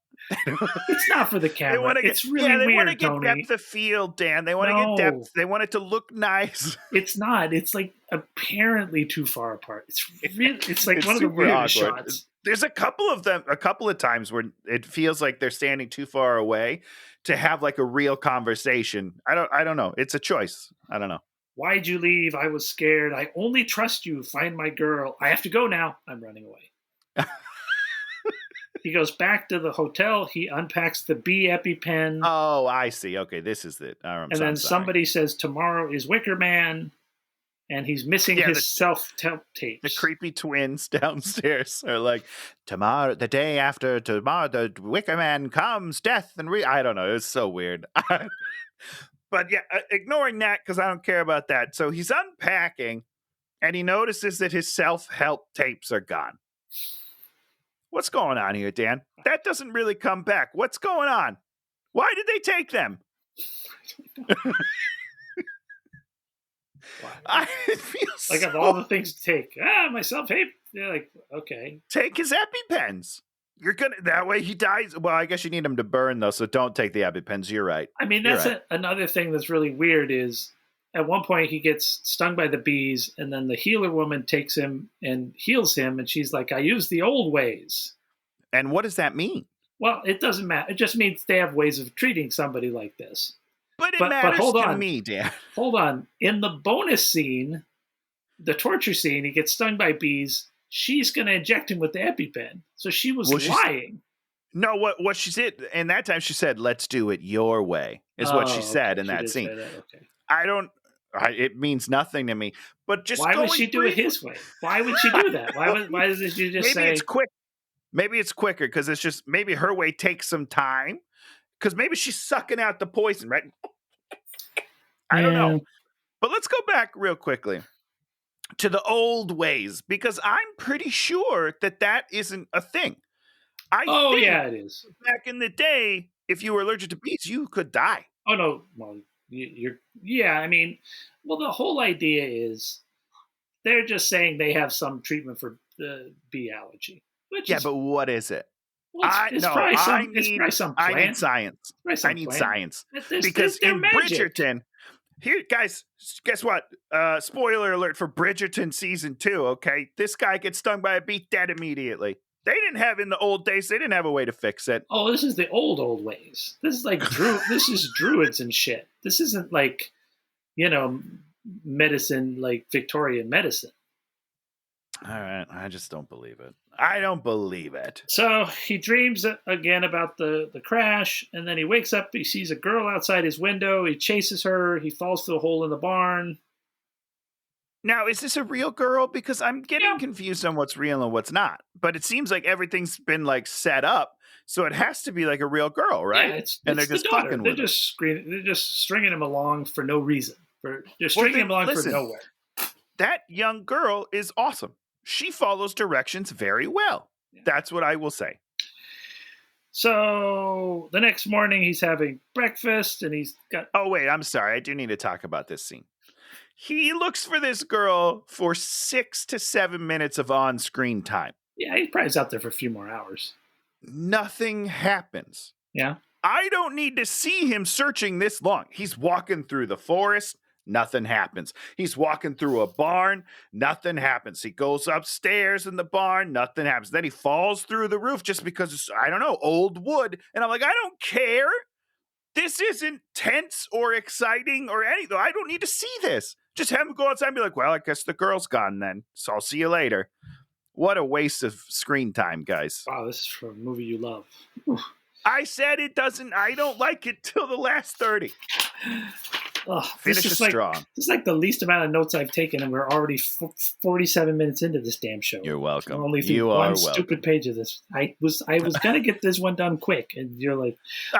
It's not for the camera. It's really weird, they want to get Tony. depth of field, Dan. They want to get depth. They want it to look nice. It's not. It's like apparently too far apart. It's really. It's like one of the super weirdest awkward. shots. There's a couple of times where it feels like they're standing too far away to have like a real conversation. I don't know. It's a choice. I don't know. Why'd you leave? I was scared. I only trust you. Find my girl. I have to go now. I'm running away. He goes back to the hotel. He unpacks the bee EpiPen. Oh, I see. Okay, this is it. Then somebody says tomorrow is Wicker Man, and he's missing his self-tapes. The creepy twins downstairs are like, tomorrow, the day after tomorrow, the Wicker Man comes, death and I don't know. It's so weird. But yeah, ignoring that because I don't care about that. So he's unpacking, and he notices that his self-help tapes are gone. What's going on here, Dan? That doesn't really come back. What's going on? Why did they take them? It feels like of all the things to take. My self-tape. They're like, okay. Take his EpiPens. You're gonna that way he dies. Well, I guess you need him to burn though, so don't take the EpiPens. You're right. I mean, that's another thing that's really weird is at one point he gets stung by the bees, and then the healer woman takes him and heals him, and she's like, I use the old ways. And what does that mean? Well, it doesn't matter. It just means they have ways of treating somebody like this. But it matters to me, Dan. Hold on. In the bonus scene, the torture scene, he gets stung by bees. She's going to inject him with the EpiPen. So she was lying. No, what she said, and that time she said, let's do it your way, is what she said in that scene. Okay. It means nothing to me. But just why would she do it his way? Why would she do that? Why doesn't she just say... it's quick. Maybe it's quicker because it's just maybe her way takes some time because maybe she's sucking out the poison, right? I don't know. But let's go back real quickly to the old ways because I'm pretty sure that isn't a thing. Yeah, it is. Back in the day, if you were allergic to bees, you could die. Oh, no. Well, I mean, the whole idea is they're just saying they have some treatment for the bee allergy. But what is it? Well, it's probably some plant. I need science. I need science. Because in magic. Bridgerton, here, guys, guess what? Spoiler alert for Bridgerton season 2, okay? This guy gets stung by a bee, dead immediately. They didn't have in the old days, they didn't have a way to fix it. Oh, this is the old ways. This is like this is druids and shit. This isn't like, medicine, like Victorian medicine. All right, I just don't believe it. I don't believe it. So he dreams again about the crash, and then he wakes up, he sees a girl outside his window, he chases her, he falls through a hole in the barn. Now, is this a real girl? Because I'm getting confused on what's real and what's not. But it seems like everything's been like set up, so it has to be like a real girl, right? Yeah, they're just fucking with him. They're just stringing him along for no reason. They're stringing him along for nowhere. That young girl is awesome. She follows directions very well. Yeah. That's what I will say. So the next morning he's having breakfast and he's got... Oh, wait, I'm sorry. I do need to talk about this scene. He looks for this girl for 6 to 7 minutes of on-screen time. Yeah, he probably is out there for a few more hours. Nothing happens. Yeah. I don't need to see him searching this long. He's walking through the forest. Nothing happens. He's walking through a barn. Nothing happens. He goes upstairs in the barn. Nothing happens. Then he falls through the roof just because it's, I don't know, old wood. And I'm like, I don't care. This isn't tense or exciting or anything. I don't need to see this. Just have him go outside and be like, well, I guess the girl's gone then. So I'll see you later. What a waste of screen time, guys. Wow, this is for a movie you love. I said it doesn't. I don't like it till the last 30. Finish is strong. This is like the least amount of notes I've taken, and we're already 47 minutes into this damn show. You're welcome. We're only through one stupid page of this. I was gonna get this one done quick, and you're like,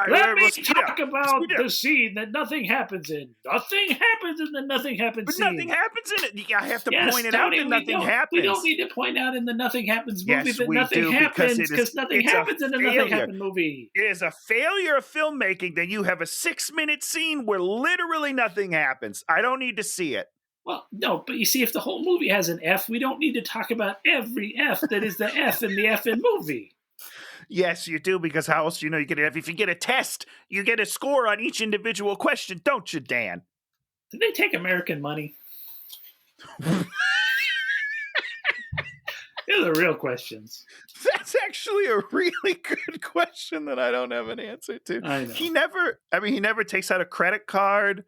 let me talk about the scene that nothing happens in. Nothing happens in the nothing happens but scene. Nothing happens in it. I have to point it out that nothing happens. We don't need to point out in the nothing happens movie yes, that we nothing do, happens because nothing happens in the nothing happens movie. It is a failure of filmmaking that you have a 6-minute scene where literally nothing happens. I don't need to see it. Well, no, but you see, if the whole movie has an F, we don't need to talk about every F that is the F in the effing movie. Yes, you do, because how else do you know you get an F? If you get a test, you get a score on each individual question, don't you, Dan? Did they take American money? These are real questions. That's actually a really good question that I don't have an answer to. I know. He never takes out a credit card.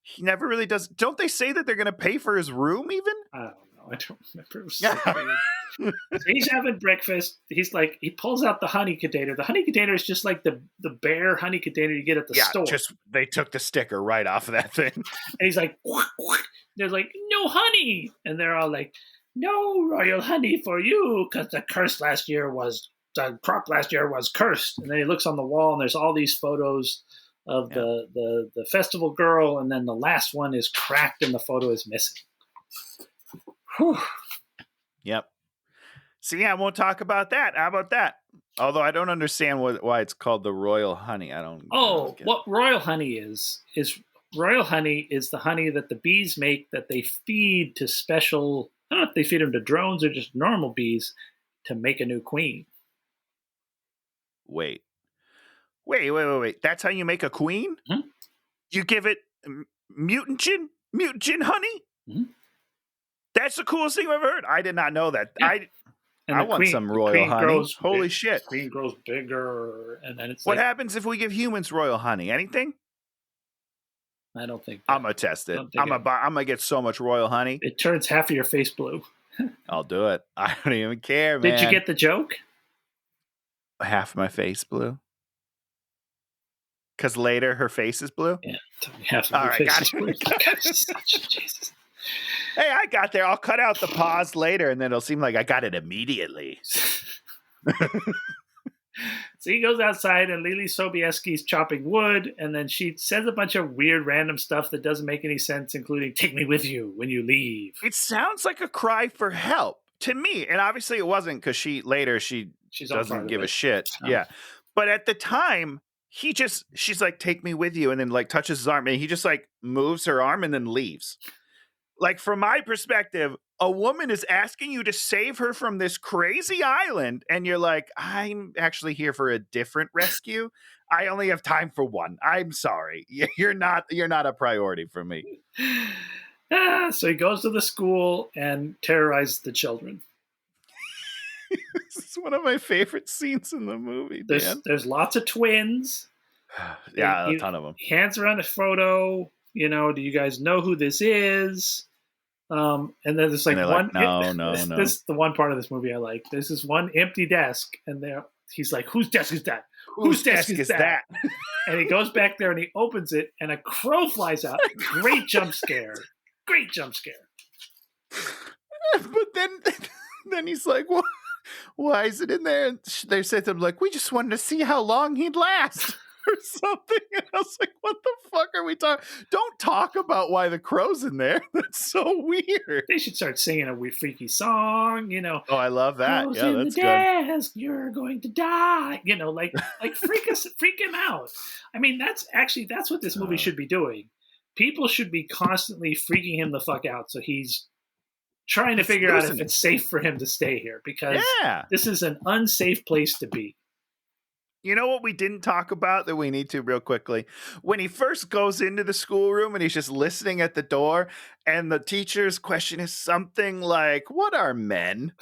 He never really does. Don't they say that they're going to pay for his room even? I don't know. I don't remember. It was so weird. So he's having breakfast. He's like, he pulls out the honey container. The honey container is just like the bare honey container you get at the store. Just they took the sticker right off of that thing. And he's like, they're like, no honey. And they're all like, no royal honey for you, because the crop last year was cursed. And then he looks on the wall, and there's all these photos of the festival girl, and then the last one is cracked, and the photo is missing. Whew. Yep. So yeah, I won't talk about that. How about that? Although I don't understand why it's called the royal honey. I don't. What royal honey is royal honey is the honey that the bees make that they feed to special. I don't know if they feed them to drones or just normal bees to make a new queen. Wait. That's how you make a queen? Mm-hmm. You give it mutagen honey? Mm-hmm. That's the coolest thing I've ever heard. I did not know that. Yeah. I want some royal honey. Holy shit. Queen grows bigger, and then it's what happens if we give humans royal honey? Anything? I don't think. I'm gonna test it. I'm gonna get so much royal honey. It turns half of your face blue. I'll do it. I don't even care, man. Did you get the joke? Half my face blue. Because later her face is blue. Yeah, half of your face is blue. Jesus. Hey, I got there. I'll cut out the pause later, and then it'll seem like I got it immediately. So he goes outside, and Lily Sobieski's chopping wood, and then she says a bunch of weird, random stuff that doesn't make any sense, including "Take me with you when you leave." It sounds like a cry for help to me, and obviously it wasn't, because she doesn't give a shit. Oh. Yeah, but at the time, she's like, "Take me with you," and then like touches his arm, and he just like moves her arm and then leaves. Like, from my perspective, a woman is asking you to save her from this crazy island, and you're like, I'm actually here for a different rescue. I only have time for one. I'm sorry. You're not a priority for me. So he goes to the school and terrorizes the children. This is one of my favorite scenes in the movie, Dan. There's lots of twins. Yeah, a ton of them. He hands around a photo. Do you guys know who this is? And then there's like one. Like, no. This is the one part of this movie I like. There's this one empty desk, and he's like, "Whose desk is that? Whose desk is that?" And he goes back there and he opens it, and a crow flies out. Great jump scare. Great jump scare. But then he's like, "Well, why is it in there?" And they said to him, like, "We just wanted to see how long he'd last." Or something, and I was like, "What the fuck are we talking? Don't talk about why the crow's in there. That's so weird." They should start singing a weird, freaky song. Oh, I love that. Crow's yeah, in that's the desk, good. You're going to die. Like freak him out. I mean, that's what this movie should be doing. People should be constantly freaking him the fuck out. So he's trying to figure out if it's safe for him to stay here, because this is an unsafe place to be. You know what we didn't talk about that we need to real quickly? When he first goes into the schoolroom and he's just listening at the door, and the teacher's question is something like, "What are men?"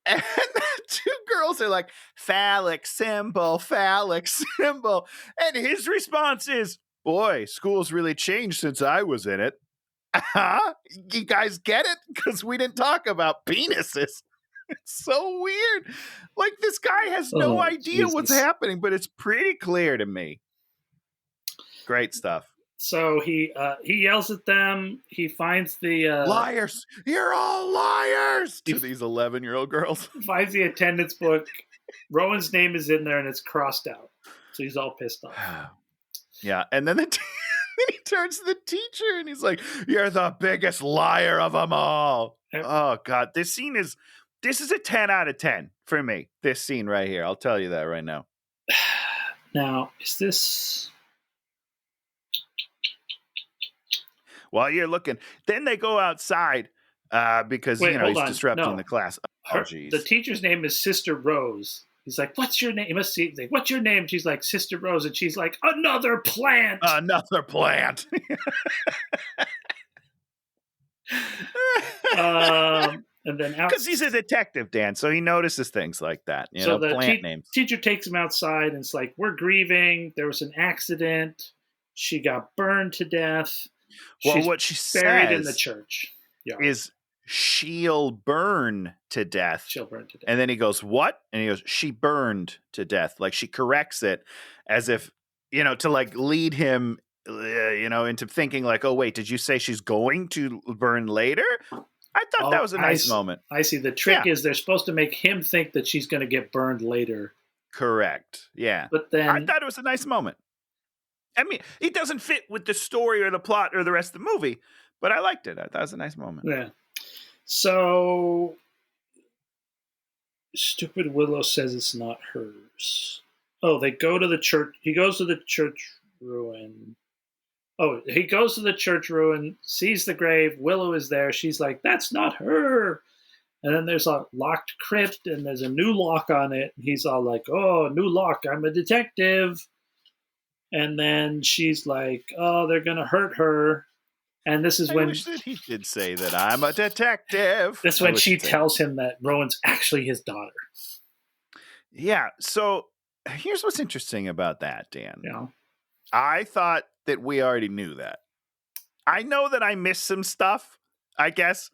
And the two girls are like, phallic symbol. And his response is, "Boy, school's really changed since I was in it." You guys get it? Because we didn't talk about penises. It's so weird. Like, this guy has no idea what's happening, but it's pretty clear to me. Great stuff. So he yells at them. He finds the Liars! You're all liars! He- To these 11-year-old girls. finds the attendance book. Rowan's name is in there and it's crossed out. So he's all pissed off. Yeah, and then then he turns to the teacher and he's like, "You're the biggest liar of them all." Oh God, this is a 10 out of 10 for me. This scene right here, I'll tell you that right now. Now, is this? While you're looking, then they go outside because Wait, hold he's on. disrupting No. the class. Oh, jeez. The teacher's name is Sister Rose. He's like, "What's your name?" He must see. He's like, "What's your name?" She's like, "Sister Rose," and she's like, "Another plant." Another plant. And then out Because he's a detective, Dan, so he notices things like that. You know, the plant names. teacher takes him outside and it's like, "We're grieving. There was an accident. She got burned to death. Well, She's what she buried in the says church. is she'll burn to death. She'll burn to death." And then he goes, "What?" And he goes, "She burned to death." Like she corrects it as if, to like lead him, into thinking like, "Oh, wait, did you say she's going to burn later?" I thought that was a nice moment. I see. The trick is they're supposed to make him think that she's going to get burned later. Correct. Yeah. But then I thought it was a nice moment. I mean, it doesn't fit with the story or the plot or the rest of the movie, but I liked it. I thought it was a nice moment. Yeah. So stupid Willow says it's not hers. Oh, they go to the church. He goes to the church ruin. Oh, he goes to the church ruin, sees the grave. Willow is there. She's like, "That's not her." And then there's a locked crypt, and there's a new lock on it. He's all like, "Oh, new lock. I'm a detective." And then she's like, "Oh, they're going to hurt her." And this is I when wish that he did say that I'm a detective. This is when she tells him that Rowan's actually his daughter. Yeah. So here's what's interesting about that, Dan. Yeah. I thought that we already knew that. I know that I missed some stuff, I guess,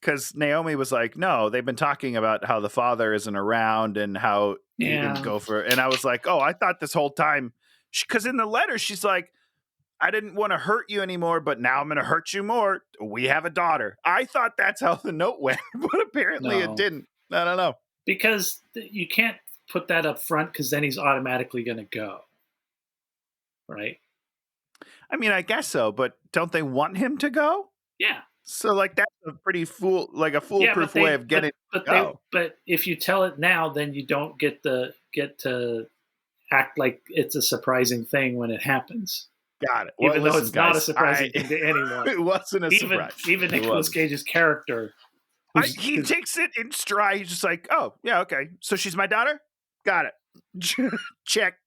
because Naomi was like, "No, they've been talking about how the father isn't around and how he didn't go for it." And I was like, "Oh, I thought this whole time," because in the letter, she's like, "I didn't want to hurt you anymore, but now I'm going to hurt you more. We have a daughter." I thought that's how the note went, but apparently it didn't. I don't know. Because you can't put that up front because then he's automatically going to go. Right? I mean, I guess so, but don't they want him to go? Yeah. So, like, that's a pretty foolproof way of getting go. But if you tell it now, then you don't get to act like it's a surprising thing when it happens. Got it. Well, even though it's not a surprising thing to anyone. It wasn't a surprise. Even Nicolas Cage's character. He takes it in stride. He's just like, "Oh, yeah, okay. So she's my daughter? Got it. Check."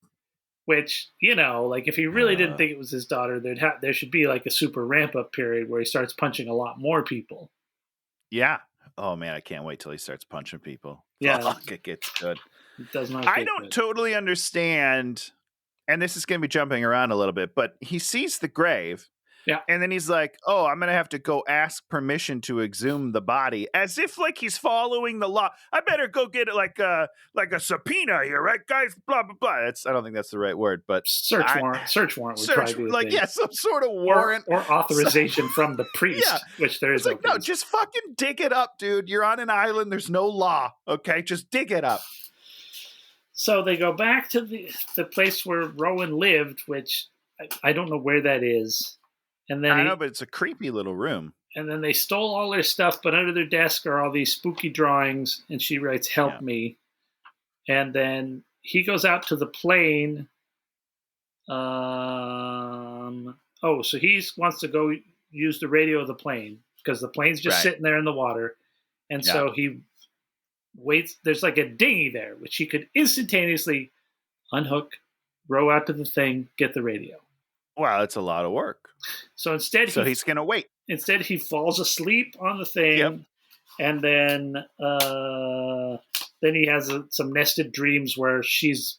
Which, like if he really didn't think it was his daughter, there should be like a super ramp up period where he starts punching a lot more people. Yeah. Oh man, I can't wait till he starts punching people. Yeah. Fuck, it gets good. It does not. I don't totally understand, and this is going to be jumping around a little bit, but he sees the grave. Yeah. And then he's like, "Oh, I'm going to have to go ask permission to exhume the body," as if like he's following the law. I better go get it like a subpoena here, right, guys? Blah, blah, blah. I don't think that's the right word, but search warrant would probably be like, yeah, some sort of warrant. Or authorization from the priest, which there is. It's like, no, just fucking dig it up, dude. You're on an island. There's no law. Okay, just dig it up. So they go back to the place where Rowan lived, which I don't know where that is. And then I know, but it's a creepy little room. And then they stole all their stuff, but under their desk are all these spooky drawings, and she writes, "Help me." And then he goes out to the plane. So he wants to go use the radio of the plane because the plane's just sitting there in the water. And so he waits. There's like a dinghy there, which he could instantaneously unhook, row out to the thing, get the radio. Wow, it's a lot of work. So instead, he's going to wait. Instead, he falls asleep on the thing, and then he has some nested dreams where she's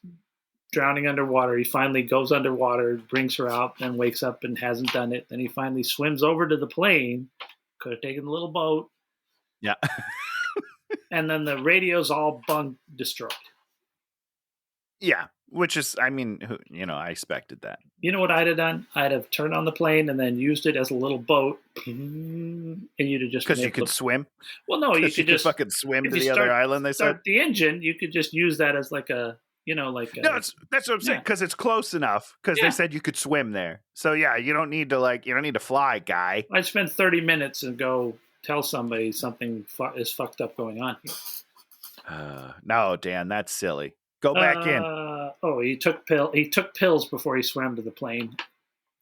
drowning underwater. He finally goes underwater, brings her out, and wakes up and hasn't done it. Then he finally swims over to the plane. Could have taken the little boat. Yeah. And then the radio's all destroyed. Yeah. Which is, I mean, I expected that. You know what I'd have done? I'd have turned on the plane and then used it as a little boat, and you'd have just been Because you able could to. swim. Well, no, you Because you could could just fucking swim if to you the other island. They said. start the engine, you could just use that as like a like No, a that's what I'm saying. yeah. Because it's close enough. Because Yeah. they said you could swim there. So yeah, you don't need to fly, guy. I'd spend 30 minutes and go tell somebody something is fucked up going on here. No, Dan, that's silly. Go back in. Oh, he took pills before he swam to the plane.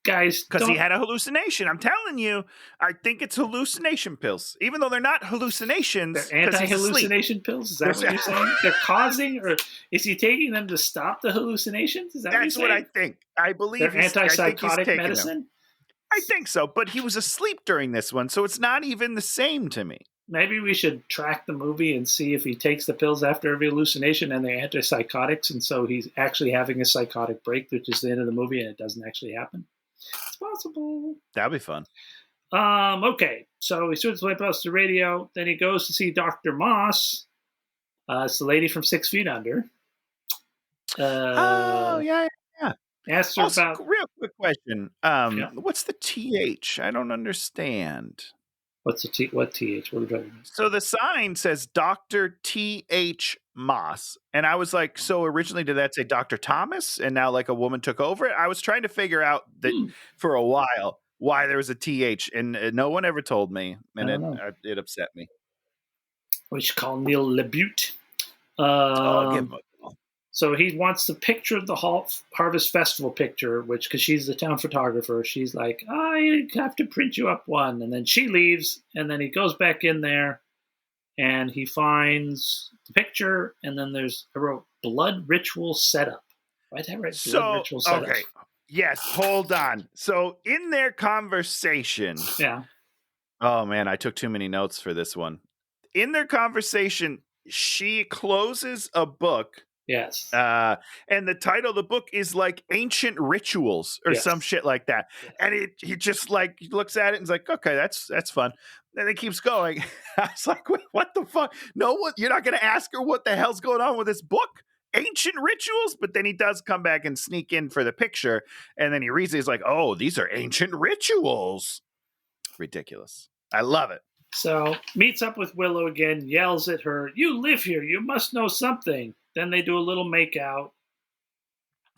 Guys, Because he had a hallucination. I'm telling you, I think it's hallucination pills. Even though they're not hallucinations. They're anti-hallucination pills? Is that what you're saying? They're causing, or is he taking them to stop the hallucinations? Is that That's what I think. I believe they're antipsychotic medicine? I think so, but he was asleep during this one, so it's not even the same to me. Maybe we should track the movie and see if he takes the pills after every hallucination and they're antipsychotics, and so he's actually having a psychotic break, which is the end of the movie, and it doesn't actually happen. It's possible. That'd be fun. Okay, so he switches away past the radio. Then he goes to see Dr. Moss. It's the lady from 6 Feet Under. Yeah. Asked her Also, about real quick question. What's the TH? I don't understand. what's the T? What TH? What are we talking about? So the sign says Dr. T.H. Moss. And I was like, so originally did that say Dr. Thomas? And now like a woman took over it? I was trying to figure out that for a while why there was a TH. And no one ever told me. And it upset me. We should call Neil LeBute. I'll give him a call. So he wants the picture of the Harvest Festival picture, which, because she's the town photographer, she's like, I have to print you up one. And then she leaves, and then he goes back in there, and he finds the picture, and then I wrote blood ritual setup. Why'd I write blood ritual setup? Okay. Yes, hold on. So in their conversation. Yeah. Oh, man, I took too many notes for this one. In their conversation, she closes a book. Yes. And the title of the book is like Ancient Rituals or some shit like that. Yes. And he just like looks at it and is like, okay, that's fun. And it keeps going. I was like, wait, what the fuck? No one, you're not going to ask her what the hell's going on with this book? Ancient Rituals? But then he does come back and sneak in for the picture. And then he reads it. He's like, oh, these are ancient rituals. Ridiculous. I love it. So meets up with Willow again, yells at her, you live here. You must know something. Then they do a little make out.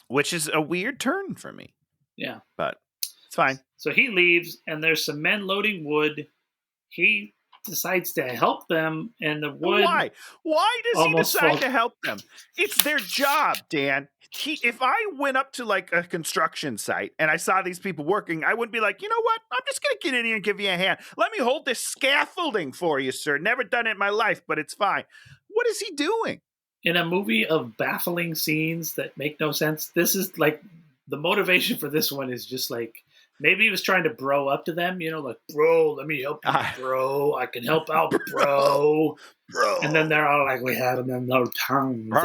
Which is a weird turn for me. Yeah. But it's fine. So he leaves, and there's some men loading wood. He decides to help them, and the wood... Why? Why does he decide to help them? It's their job, Dan. If I went up to like a construction site and I saw these people working, I wouldn't be like, you know what? I'm just going to get in here and give you a hand. Let me hold this scaffolding for you, sir. Never done it in my life, but it's fine. What is he doing? In a movie of baffling scenes that make no sense, this is like the motivation for this one is just like maybe he was trying to bro up to them, like, bro, let me help you, bro. I can help out, bro. Bro. And then they're all like, we have them no tongues. So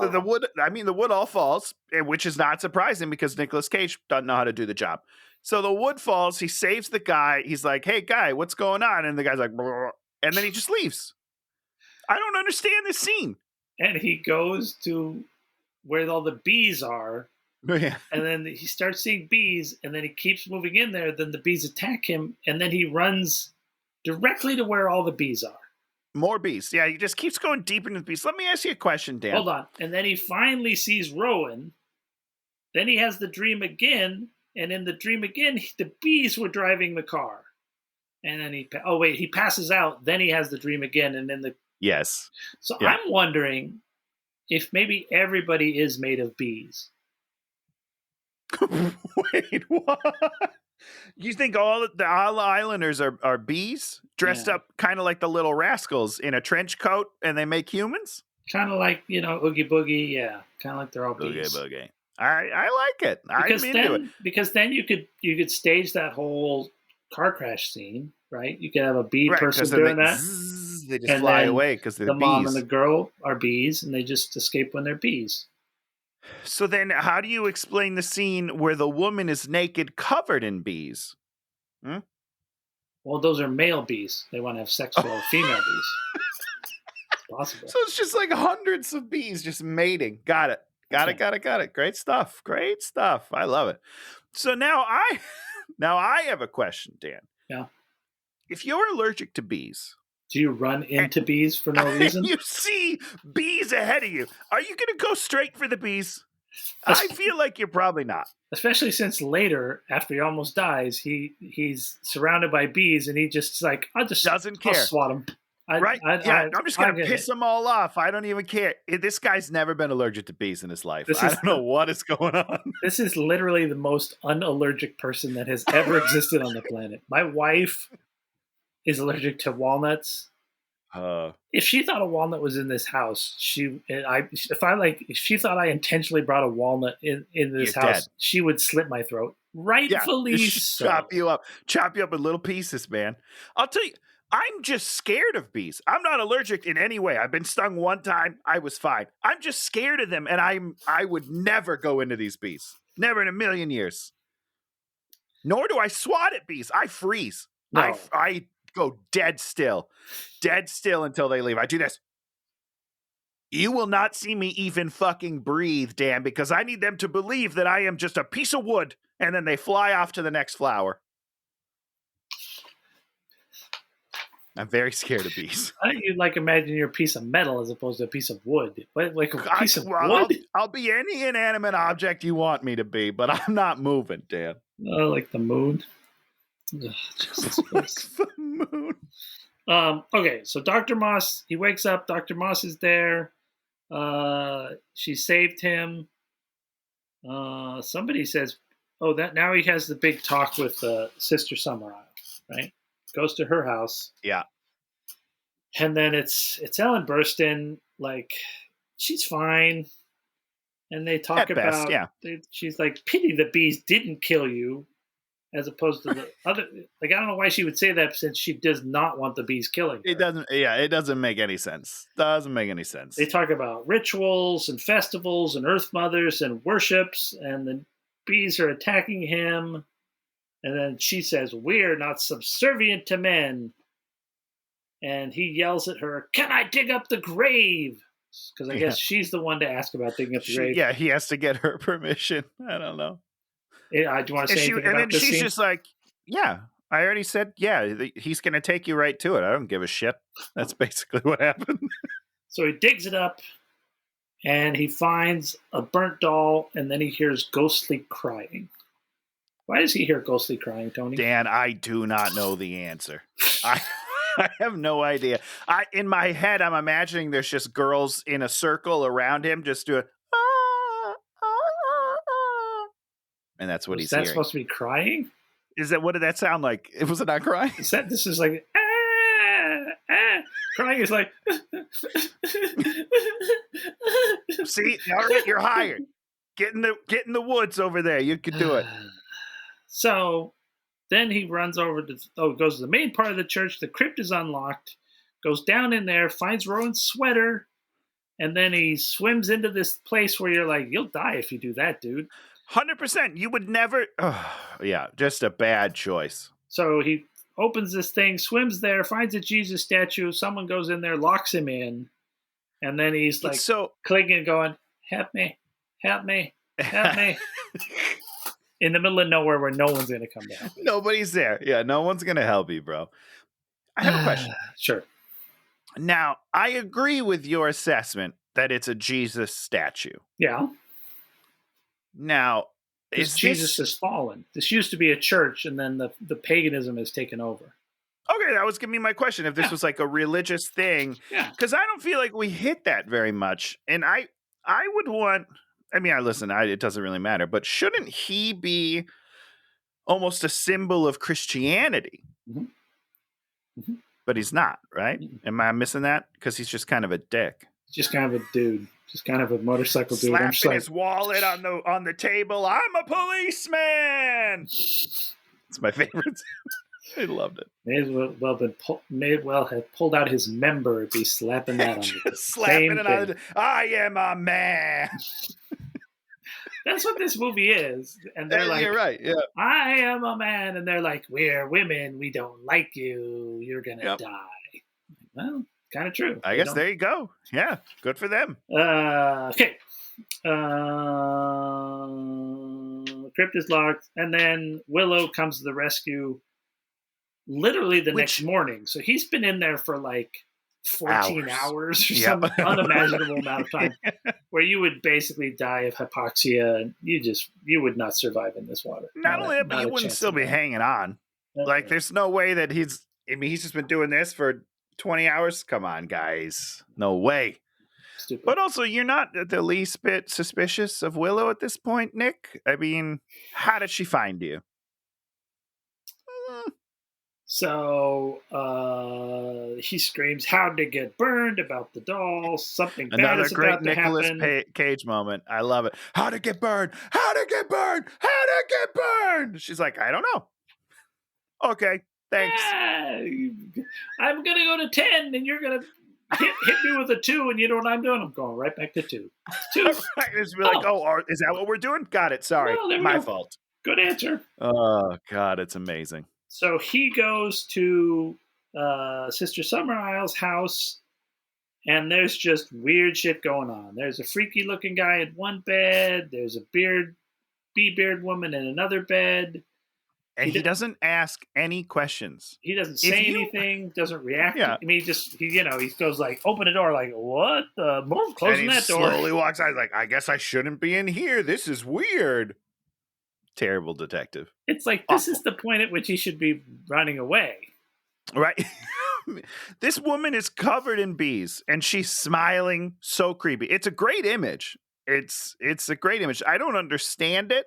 the wood all falls, which is not surprising because Nicolas Cage doesn't know how to do the job. So the wood falls. He saves the guy. He's like, hey, guy, what's going on? And the guy's like, brr. And then he just leaves. I don't understand this scene. And he goes to where all the bees are. Yeah. And then he starts seeing bees, and then he keeps moving in there. Then the bees attack him, and then he runs directly to where all the bees are. More bees. Yeah, he just keeps going deep into the bees. Let me ask you a question, Dan. Hold on. And then he finally sees Rowan. Then he has the dream again, and in the dream again, the bees were driving the car. And then he passes out. Then he has the dream again, and then yes. So yeah. I'm wondering if maybe everybody is made of bees. Wait, what? You think all the islanders are bees dressed up kind of like the Little Rascals in a trench coat, and they make humans? Kind of like Oogie Boogie, yeah. Kind of like they're all bees. Oogie Boogie. I like it. I'm into it. Because then you could stage that whole car crash scene, right? You could have a bee person doing that. They just fly away because they're the bees. Mom and the girl are bees, and they just escape when they're bees. So then how do you explain the scene where the woman is naked covered in bees? Well, those are male bees. They want to have sex with female bees. possible. So it's just like hundreds of bees just mating. Got it. Got it. Great stuff. I love it. So now I have a question, Dan. Yeah. If you're allergic to bees, do you run into bees for no reason? You see bees ahead of you. Are you going to go straight for the bees? I feel like you're probably not. Especially since later, after he almost dies, he's surrounded by bees, and he just like, Doesn't care. I'll swat him. I'm just going to piss them all off. I don't even care. This guy's never been allergic to bees in his life. I don't know what is going on. This is literally the most unallergic person that has ever existed on the planet. My wife is allergic to walnuts. If she thought a walnut was in this house, if she thought I intentionally brought a walnut in this house, she would slit my throat. Rightfully so. Chop you up in little pieces, man. I'll tell you, I'm just scared of bees. I'm not allergic in any way. I've been stung one time. I was fine. I'm just scared of them, and I would never go into these bees. Never in a million years. Nor do I swat at bees. I freeze. No. I go dead still until they leave. I do this. You will not see me even fucking breathe, Dan, because I need them to believe that I am just a piece of wood, and then they fly off to the next flower. I'm very scared of bees. You'd like imagine you're a piece of metal as opposed to a piece of wood. Like a piece of wood? I'll be any inanimate object you want me to be, but I'm not moving, Dan. Like the moon. Ugh, like the moon. Okay, so Dr. Moss, he wakes up. Dr. Moss is there. She saved him. Somebody says, that now he has the big talk with Sister Samurai, right? Goes to her house. Yeah. And then it's Ellen Burstyn, like, she's fine. And they talk about, she's like, pity the bees didn't kill you, as opposed to the other. Like, I don't know why she would say that since she does not want the bees killing her. It doesn't make any sense. They talk about rituals and festivals and earth mothers and worships, and the bees are attacking him. And then she says, we're not subservient to men. And he yells at her, can I dig up the grave? Because I guess she's the one to ask about digging up the grave. Yeah, he has to get her permission. I don't know. Do you want to say anything about this? And then she's scene? just like, yeah, I already said, he's going to take you right to it. I don't give a shit. That's basically what happened. So he digs it up, and he finds a burnt doll, and then he hears ghostly crying. Why does he hear ghostly crying, Tony? Dan, I do not know the answer. I have no idea. In my head, I'm imagining there's just girls in a circle around him just doing, and that's what he's hearing. Is that supposed to be crying? What did that sound like? Was it not crying? This is like, crying is like, see, all right, you're hired. Get in the woods over there. You can do it. So then he runs over goes to the main part of the church. The crypt is unlocked, goes down in there, finds Rowan's sweater, and then he swims into this place where you're like, you'll die if you do that, dude. 100%. You would never. Just a bad choice. So he opens this thing, swims there, finds a Jesus statue. Someone goes in there, locks him in, and then he's like clinging, going, help me, help me, help me. In the middle of nowhere where no one's going to come down. Nobody's there. Yeah, no one's going to help you, bro. I have a question. Sure. Now, I agree with your assessment that it's a Jesus statue. Yeah. Now, Jesus has fallen. This used to be a church, and then the paganism has taken over. Okay, that was going to be my question. If this was like a religious thing. Yeah. Because I don't feel like we hit that very much. And I would want... it doesn't really matter, but shouldn't he be almost a symbol of Christianity? Mm-hmm. Mm-hmm. But he's not, right? Mm-hmm. Am I missing that? Because he's just kind of a dick. Just kind of a dude. Just kind of a motorcycle dude. Slapping his wallet on the table. I'm a policeman. It's my favorite. I loved it. May well have pulled out his member and be slapping that on the slapping it on. I am a man. That's what this movie is, and they're like, "You're right, yeah. I am a man," and they're like, "We're women. We don't like you. You're gonna die." Well, kind of true. I guess there you go. Yeah, good for them. Okay. Crypt is locked, and then Willow comes to the rescue literally the next morning. So he's been in there for like 14 hours or some unimaginable amount of time where you would basically die of hypoxia and you would not survive in this water. Not only that, but you wouldn't still be hanging on. Like, there's no way that he's just been doing this for 20 hours. Come on, guys. No way. Stupid. But also, you're not the least bit suspicious of Willow at this point, Nick. I mean, how did she find you? So he screams, "How'd it get burned?" about the doll. Something bad is about to happen. Another great Nicolas Cage moment. I love it. How'd it get burned? How'd it get burned? How'd it get burned? She's like, I don't know. Okay, thanks. I'm going to go to 10, and you're going to hit me with a 2, and you know what I'm doing? I'm going right back to 2. 2. Right, just be like, is that what we're doing? Got it. Sorry. Well, my fault. Good answer. Oh, God, it's amazing. So he goes to Sister Summer Isle's house, and there's just weird shit going on. There's a freaky-looking guy in one bed. There's a bee-beard woman in another bed. And he doesn't ask any questions. He doesn't say anything, doesn't react. Yeah. I mean, he goes like, open the door, like, what the? Closing that door. Slowly walks out. He's like, I guess I shouldn't be in here. This is weird. Terrible detective. It's like, this is the point at which he should be running away. Right. This woman is covered in bees and she's smiling, so creepy. It's a great image. It's a great image. I don't understand it.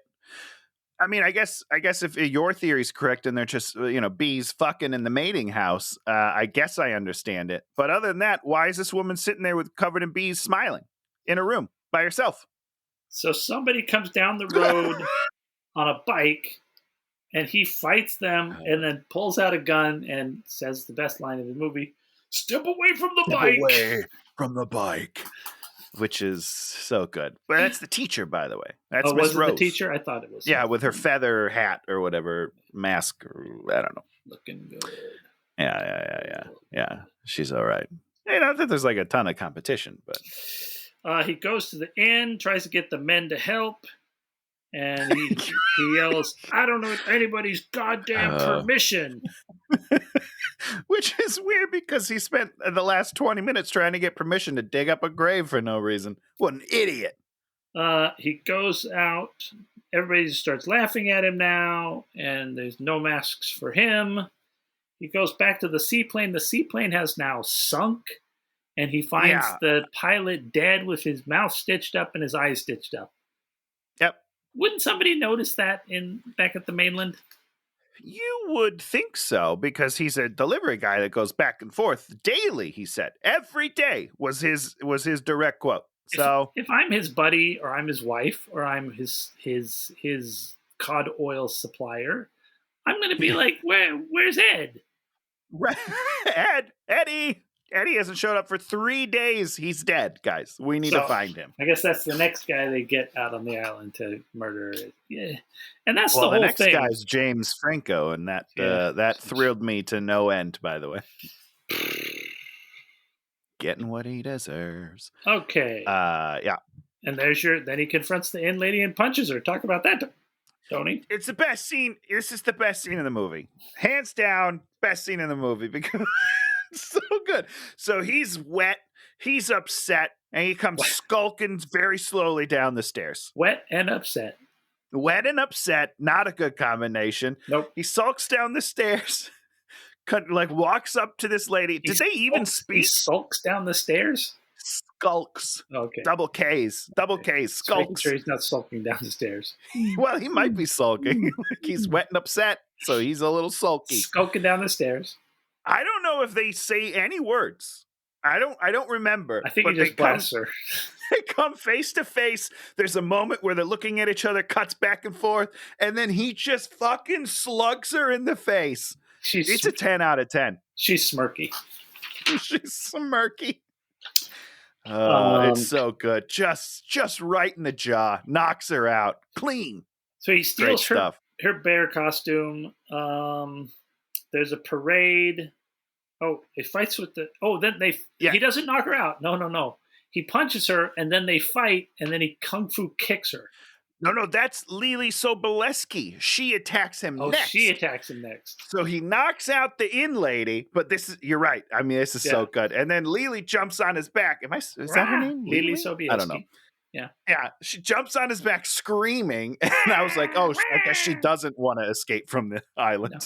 I mean, I guess if your theory is correct and they're just, bees fucking in the mating house, I guess I understand it. But other than that, why is this woman sitting there covered in bees smiling in a room by herself? So somebody comes down the road on a bike and he fights them and then pulls out a gun and says the best line of the movie, "Step away from the bike." Step away from the bike. Which is so good. But that's the teacher, by the way. That's Miss Rose. The teacher? I thought it was. Yeah, with her feather hat or whatever, mask, or I don't know. Looking good. Yeah. She's all right. Not that there's like a ton of competition, but. He goes to the inn, tries to get the men to help, and he yells, "I don't know anybody's goddamn permission." Which is weird because he spent the last 20 minutes trying to get permission to dig up a grave for no reason. What an idiot. He goes out. Everybody starts laughing at him now, and there's no masks for him. He goes back to the seaplane. The seaplane has now sunk, and he finds the pilot dead with his mouth stitched up and his eyes stitched up. Yep. Wouldn't somebody notice that back at the mainland? You would think so, because he's a delivery guy that goes back and forth daily, he said. Every day was his direct quote. So if I'm his buddy or I'm his wife or I'm his cod oil supplier, I'm going to be like, where's Ed? Eddie hasn't showed up for 3 days. He's dead, guys. We need to find him. I guess that's the next guy they get out on the island to murder. Yeah, and that's the whole thing. The next guy's James Franco, and that thrilled me to no end. By the way, getting what he deserves. Okay. Yeah. And then he confronts the inn lady and punches her. Talk about that, Tony. It's the best scene. This is the best scene in the movie, hands down. Best scene in the movie because. So good. So he's wet, he's upset, and he comes skulking very slowly down the stairs. Wet and upset. Not a good combination. Nope. He sulks down the stairs, walks up to this lady. Did they even speak? He sulks down the stairs? Skulks. Okay. Double Ks. Skulks. Making sure he's not sulking down the stairs. Well, he might be sulking. He's wet and upset, so he's a little sulky. Skulking down the stairs. I don't know if they say any words. I don't remember. I think he just blasts her. They come face to face. There's a moment where they're looking at each other, cuts back and forth, and then he just fucking slugs her in the face. It's a 10 out of 10. She's smirky. She's smirky. It's so good. Just right in the jaw. Knocks her out. Clean. So he steals her bear costume. There's a parade. Oh, he fights with the. Oh, then Yeah. he doesn't knock her out. No. He punches her, and then they fight, and then he kung fu kicks her. No, that's Lily Soboleski. She attacks him Oh, next. she attacks him next. So he knocks out the in lady, but you're right. I mean, this is so good. And then Lily jumps on his back. Is that her name? Lily Sobieski. I don't know. Yeah. Yeah. She jumps on his back screaming. And I was like, oh, I guess she doesn't want to escape from the island. No.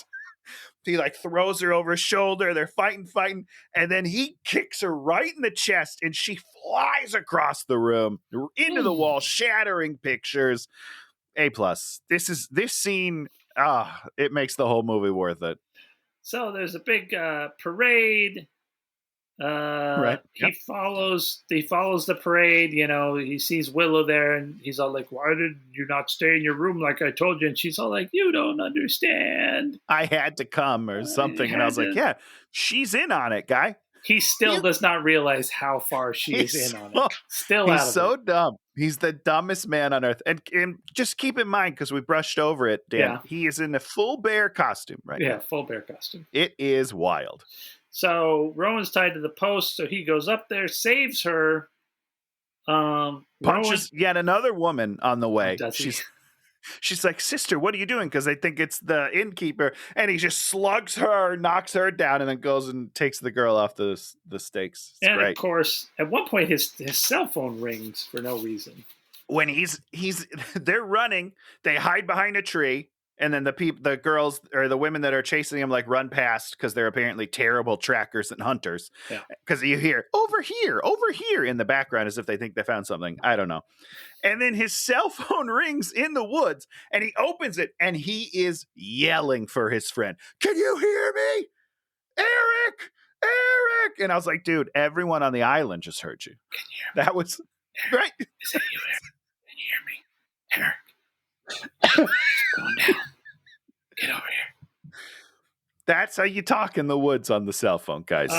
He like throws her over his shoulder. They're fighting. And then he kicks her right in the chest and she flies across the room into the wall, shattering pictures. A+. This scene, it makes the whole movie worth it. So there's a big parade. Right. He follows the parade. You know, he sees Willow there, and he's all like, "Why did you not stay in your room like I told you?" And she's all like, "You don't understand. I had to come," or something. And I was like, "Yeah, she's in on it, guy." He still does not realize how far she is in on it. Still out of it. He's so dumb. He's the dumbest man on earth. And just keep in mind, because we brushed over it, Dan, Yeah. he is in a full bear costume right now. Yeah, full bear costume. It is wild. So Rowan's tied to the post, so he goes up there, saves her. Punches yet another woman on the way. Does he? She's like, "Sister, what are you doing?" Because they think it's the innkeeper, and he just slugs her, knocks her down, and then goes and takes the girl off the stakes. It's great. Of course, at one point his cell phone rings for no reason. When they're running, they hide behind a tree, and then the girls or the women that are chasing him like run past because they're apparently terrible trackers and hunters. Because you hear over here in the background as if they think they found something. I don't know. And then his cell phone rings in the woods, and he opens it, and he is yelling for his friend. "Can you hear me? Eric! And I was like, dude, everyone on the island just heard you. Can you hear me? That was right. Is that you, Eric? Can you hear me? Eric. Going down. Get over here. That's how you talk in the woods on the cell phone, guys.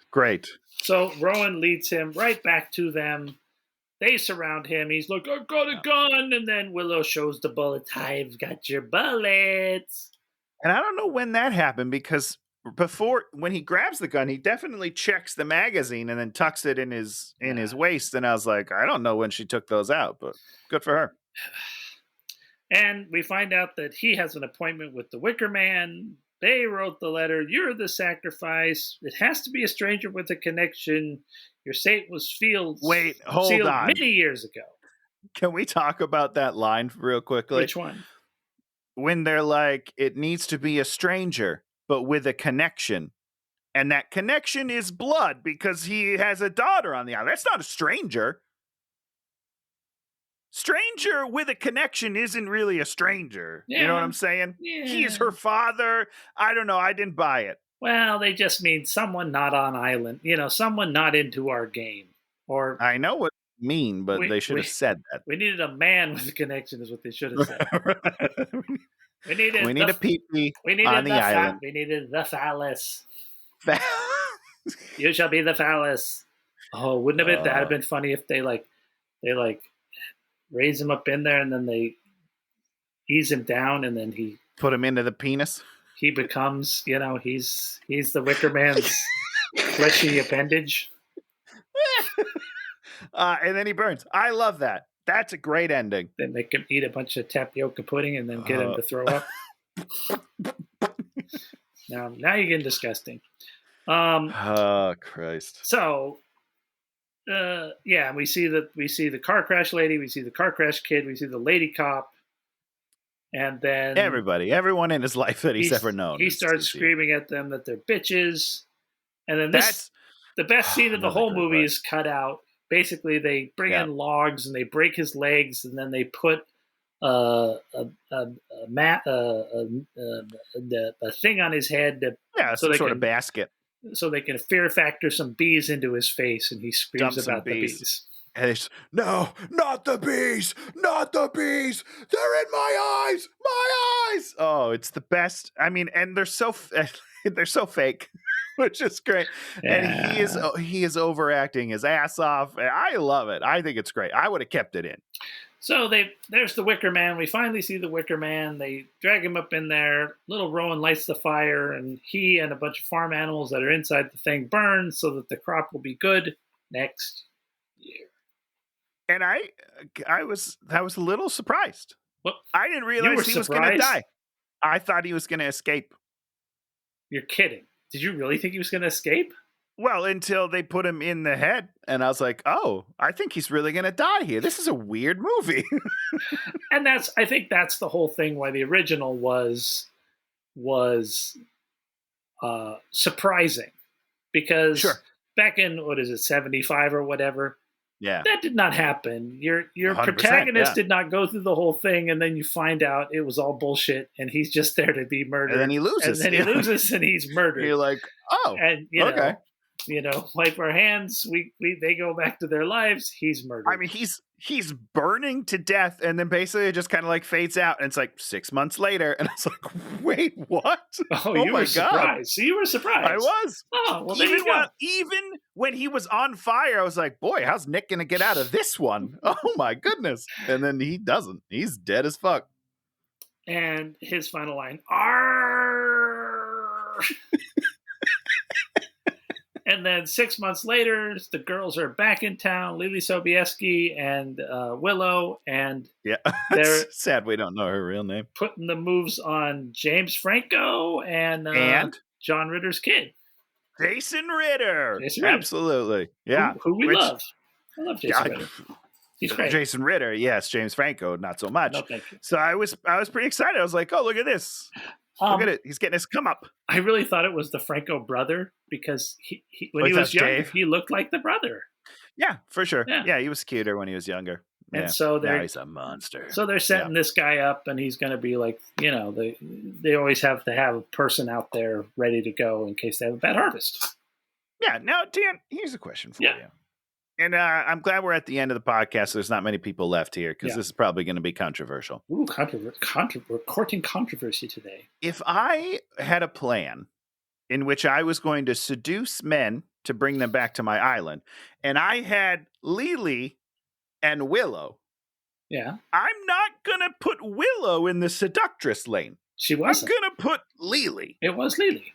Great. So Rowan leads him right back to them. They surround him. He's like, "I got a gun." And then Willow shows the bullets. "I've got your bullets." And I don't know when that happened, because when he grabs the gun, he definitely checks the magazine and then tucks it in his waist. And I was like, I don't know when she took those out, but good for her. And we find out that he has an appointment with the Wicker Man. They wrote the letter. "You're the sacrifice. It has to be a stranger with a connection. Your saint was sealed hold on. many years ago." Can we talk about that line real quickly? Which one? When they're like, it needs to be a stranger, but with a connection. And that connection is blood because he has a daughter on the island. That's not a stranger. Stranger with a connection isn't really a stranger. Yeah. You know what I'm saying? Yeah. He's her father. I don't know. I didn't buy it. Well, they just mean someone not on island. You know, someone not into our game. Or I know what you mean, but they should have said that. we needed a man with a connection is what they should have said. We needed a pee-pee on the island. We needed the phallus. You shall be the phallus. Oh, wouldn't have that have been funny if they raise him up in there and then they ease him down and then he put him into the penis. He becomes, he's the Wicker Man's fleshy appendage. And then he burns. I love that. That's a great ending. Then they can eat a bunch of tapioca pudding and then get him to throw up. Now you're getting disgusting. Oh Christ! So, we see the car crash lady, we see the car crash kid, we see the lady cop, and then everyone in his life that he's ever known. He starts screaming at them that they're bitches, and then the best scene of the whole movie is cut out. Basically, they bring in logs and they break his legs, and then they put a thing on his head. Some sort of basket. So they can fear factor some bees into his face, and he screams about the bees. And it's, "No, not the bees! Not the bees! They're in my eyes! My eyes!" Oh, it's the best. I mean, and they're so fake, which is great. Yeah. And he is overacting his ass off. I love it. I think it's great. I would have kept it in. So there's the Wicker Man. We finally see the Wicker Man. They drag him up in there. Little Rowan lights the fire, and he and a bunch of farm animals that are inside the thing burn so that the crop will be good next year. And I was a little surprised. Well, I didn't realize he was going to die. I thought he was going to escape. You're kidding. Did you really think he was going to escape? Well, until they put him in the head, and I was like, "Oh, I think he's really going to die here. This is a weird movie." And I think that's the whole thing why the original was surprising, because back in 75 or whatever, that did not happen. Your protagonist did not go through the whole thing, and then you find out it was all bullshit, and he's just there to be murdered. And then he loses. And he's murdered. You're like, oh, and okay. Wipe our hands. They go back to their lives. He's murdered. I mean, he's burning to death, and then basically it just kind of like fades out, and it's like 6 months later, and I was like, wait, what? Oh you were surprised. So you were surprised. I was. Oh, well, there you go. Even when he was on fire, I was like, boy, how's Nick gonna get out of this one? Oh my goodness! And then he doesn't. He's dead as fuck. And his final line, "Arr." And then 6 months later, the girls are back in town. Lily Sobieski and Willow, and they're sad we don't know her real name. Putting the moves on James Franco and John Ritter's kid, Jason Ritter. Absolutely, yeah. Who we love. I love Jason Ritter. He's great. Jason Ritter, yes. James Franco, not so much. No, thank you. So I was pretty excited. I was like, oh, look at this. Look at it. He's getting his come up. I really thought it was the Franco brother because when he was younger, he looked like the brother. Yeah, for sure. Yeah, he was cuter when he was younger. And so now he's a monster. So they're setting this guy up, and he's going to be like, they always have to have a person out there ready to go in case they have a bad harvest. Yeah. Now, Dan, here's a question for you. And I'm glad we're at the end of the podcast, so there's not many people left here, because this is probably going to be controversial. Ooh, we're courting controversy today. If I had a plan in which I was going to seduce men to bring them back to my island, and I had Lily and Willow, I'm not going to put Willow in the seductress lane. She wasn't. I'm going to put Lily. It was Lily.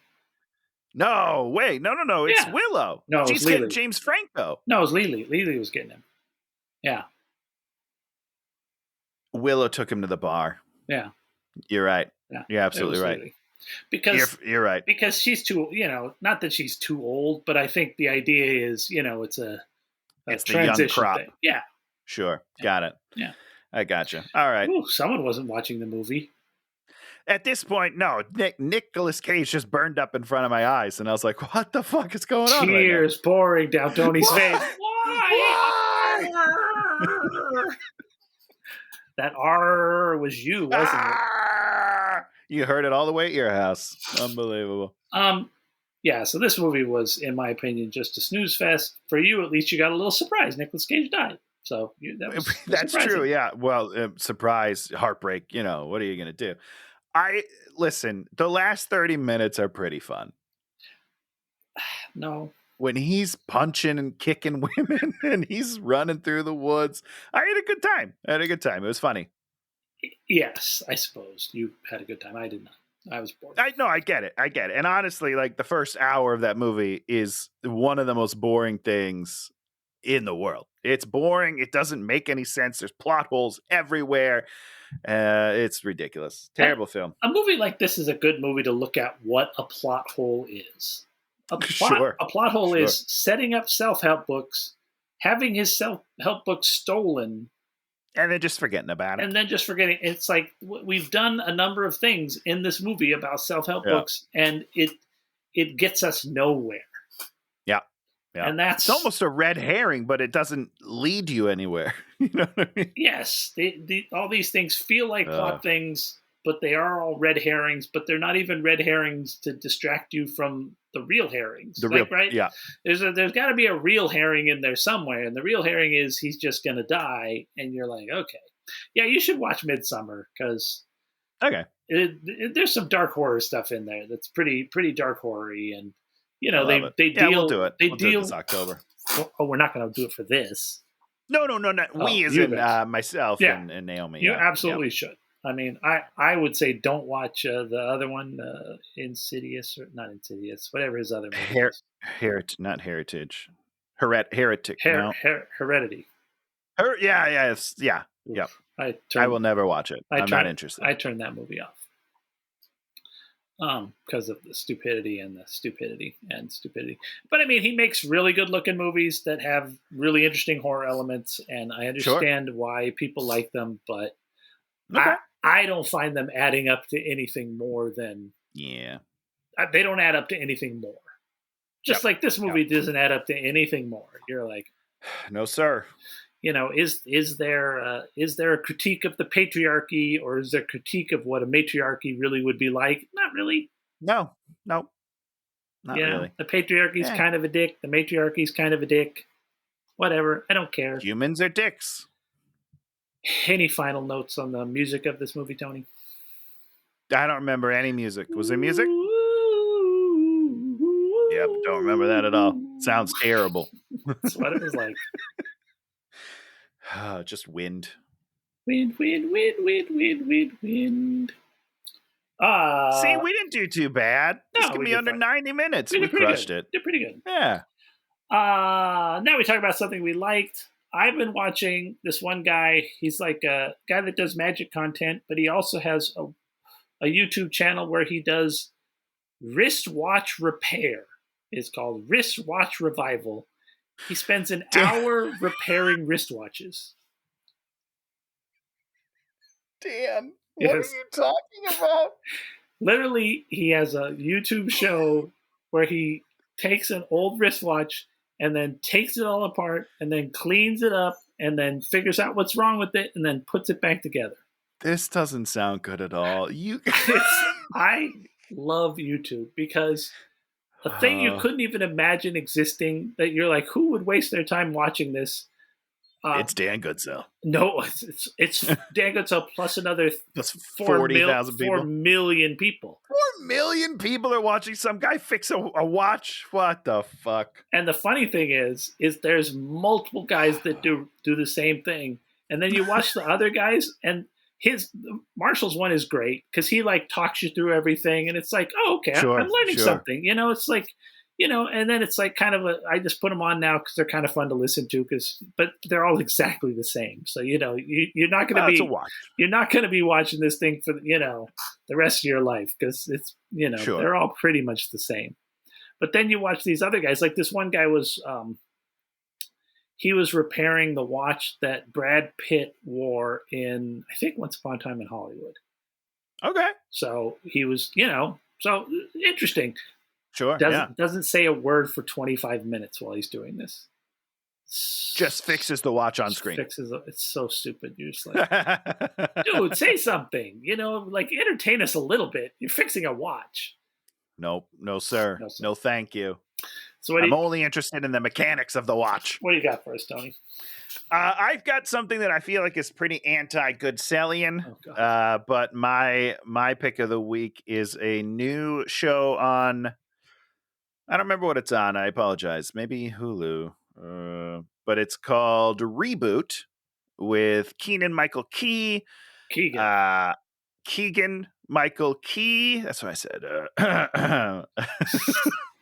No, wait. No. It's Willow. No, she's getting James Franco. No, it was Lily. Lily was getting him. Yeah. Willow took him to the bar. Yeah. You're right. Yeah. You're absolutely right. Lily. Because you're right. Because she's too, not that she's too old, but I think the idea is, it's a the young crop. Thing. Yeah. Sure. Got it. Yeah. I gotcha. All right. Ooh, someone wasn't watching the movie. At this point, no. Nicolas Cage just burned up in front of my eyes, and I was like, "What the fuck is going on?" Tears pouring down Tony's face. Why? That R was you, wasn't it? You heard it all the way at your house. Unbelievable. Yeah. So this movie was, in my opinion, just a snooze fest. For you, at least, you got a little surprise. Nicolas Cage died. So that's true. Yeah. Well, surprise, heartbreak. What are you going to do? Listen, the last 30 minutes are pretty fun. No. When he's punching and kicking women and he's running through the woods, I had a good time. It was funny. Yes, I suppose you had a good time. I did not. I was bored. I get it. And honestly, like, the first hour of that movie is one of the most boring things in the world. It's boring. It doesn't make any sense. There's plot holes everywhere. It's ridiculous. Terrible film. A movie like this is a good movie to look at what a plot hole is. A plot hole is setting up self-help books, having his self-help book stolen, and then just forgetting about it. It's like we've done a number of things in this movie about self-help books, and it gets us nowhere. Yeah. And it's almost a red herring, but it doesn't lead you anywhere. You know what I mean? Yes. All these things feel like plot things, but they are all red herrings, but they're not even red herrings to distract you from the real herrings. Right? Yeah. There's got to be a real herring in there somewhere, and the real herring is he's just going to die, and you're like, okay. Yeah, you should watch Midsummer, because there's some dark horror stuff in there that's pretty dark horror-y, and they deal. We'll do it. We'll do it this October. Oh, we're not going to do it for this. No, not we as you in guys. myself Yeah. and Naomi. You Yeah, absolutely should. I mean, I would say don't watch the other one, Insidious, or not Insidious, whatever his other movie is. Not heritage. Heretic. No. Heredity. Yeah. Yep. Oof. I will never watch it. I'm not turned- interested. I turned that movie off. Because of the stupidity. But I mean, he makes really good looking movies that have really interesting horror elements, and I understand why people like them, but Okay. I don't find them adding up to anything more than they don't add up to anything more. Just like this movie doesn't add up to anything more. You're like, no, sir. You know, is there a critique of the patriarchy, or is there a critique of what a matriarchy really would be like? Not really. No, not really. The patriarchy's kind of a dick. The matriarchy's kind of a dick. Whatever. I don't care. Humans are dicks. Any final notes on the music of this movie, Tony? I don't remember any music. Was there music? Yep, don't remember that at all. Sounds terrible. That's what it was like. Just wind. Wind. See, we didn't do too bad. This can be under 90 minutes. We crushed it. Did pretty good. Yeah. Now we talk about something we liked. I've been watching this one guy. He's like a guy that does magic content, but he also has a YouTube channel where he does wristwatch repair. It's called Wristwatch Revival. He spends an hour repairing wristwatches. Dan, what are you talking about? Literally, he has a YouTube show where he takes an old wristwatch and then takes it all apart and then cleans it up and then figures out what's wrong with it and then puts it back together. This doesn't sound good at all. I love YouTube because a thing you couldn't even imagine existing, that you're like, who would waste their time watching this? It's Dan Goodsell. No, it's Dan Goodsell plus another 40,000 people. 4 million people. 4 million people are watching some guy fix a watch. What the fuck? And the funny thing is there's multiple guys that do the same thing, and then you watch the other guys, and Marshall's one is great because he like talks you through everything, and it's like, oh, okay, I'm learning something. You know, it's like, you know, and then it's like kind of I just put them on now because they're kind of fun to listen to, but they're all exactly the same. So, you know, you're not going to be watching this thing for, you know, the rest of your life because it's, you know, they're all pretty much the same. But then you watch these other guys, like this one guy was, he was repairing the watch that Brad Pitt wore in, I think, Once Upon a Time in Hollywood. Okay. So he was, you know, so interesting. Sure. Doesn't say a word for 25 minutes while he's doing this. Just fixes the watch on screen. It's so stupid. You're just like, dude, say something. You know, like entertain us a little bit. You're fixing a watch. Nope. No, sir. No, thank you. So I'm only interested in the mechanics of the watch. What do you got for us, Tony? I've got something that I feel like is pretty anti-Goodsellian, but my pick of the week is a new show on, I don't remember what it's on. I apologize. Maybe Hulu, but it's called Reboot with Keegan Michael Key. Keegan Michael Key. That's what I said.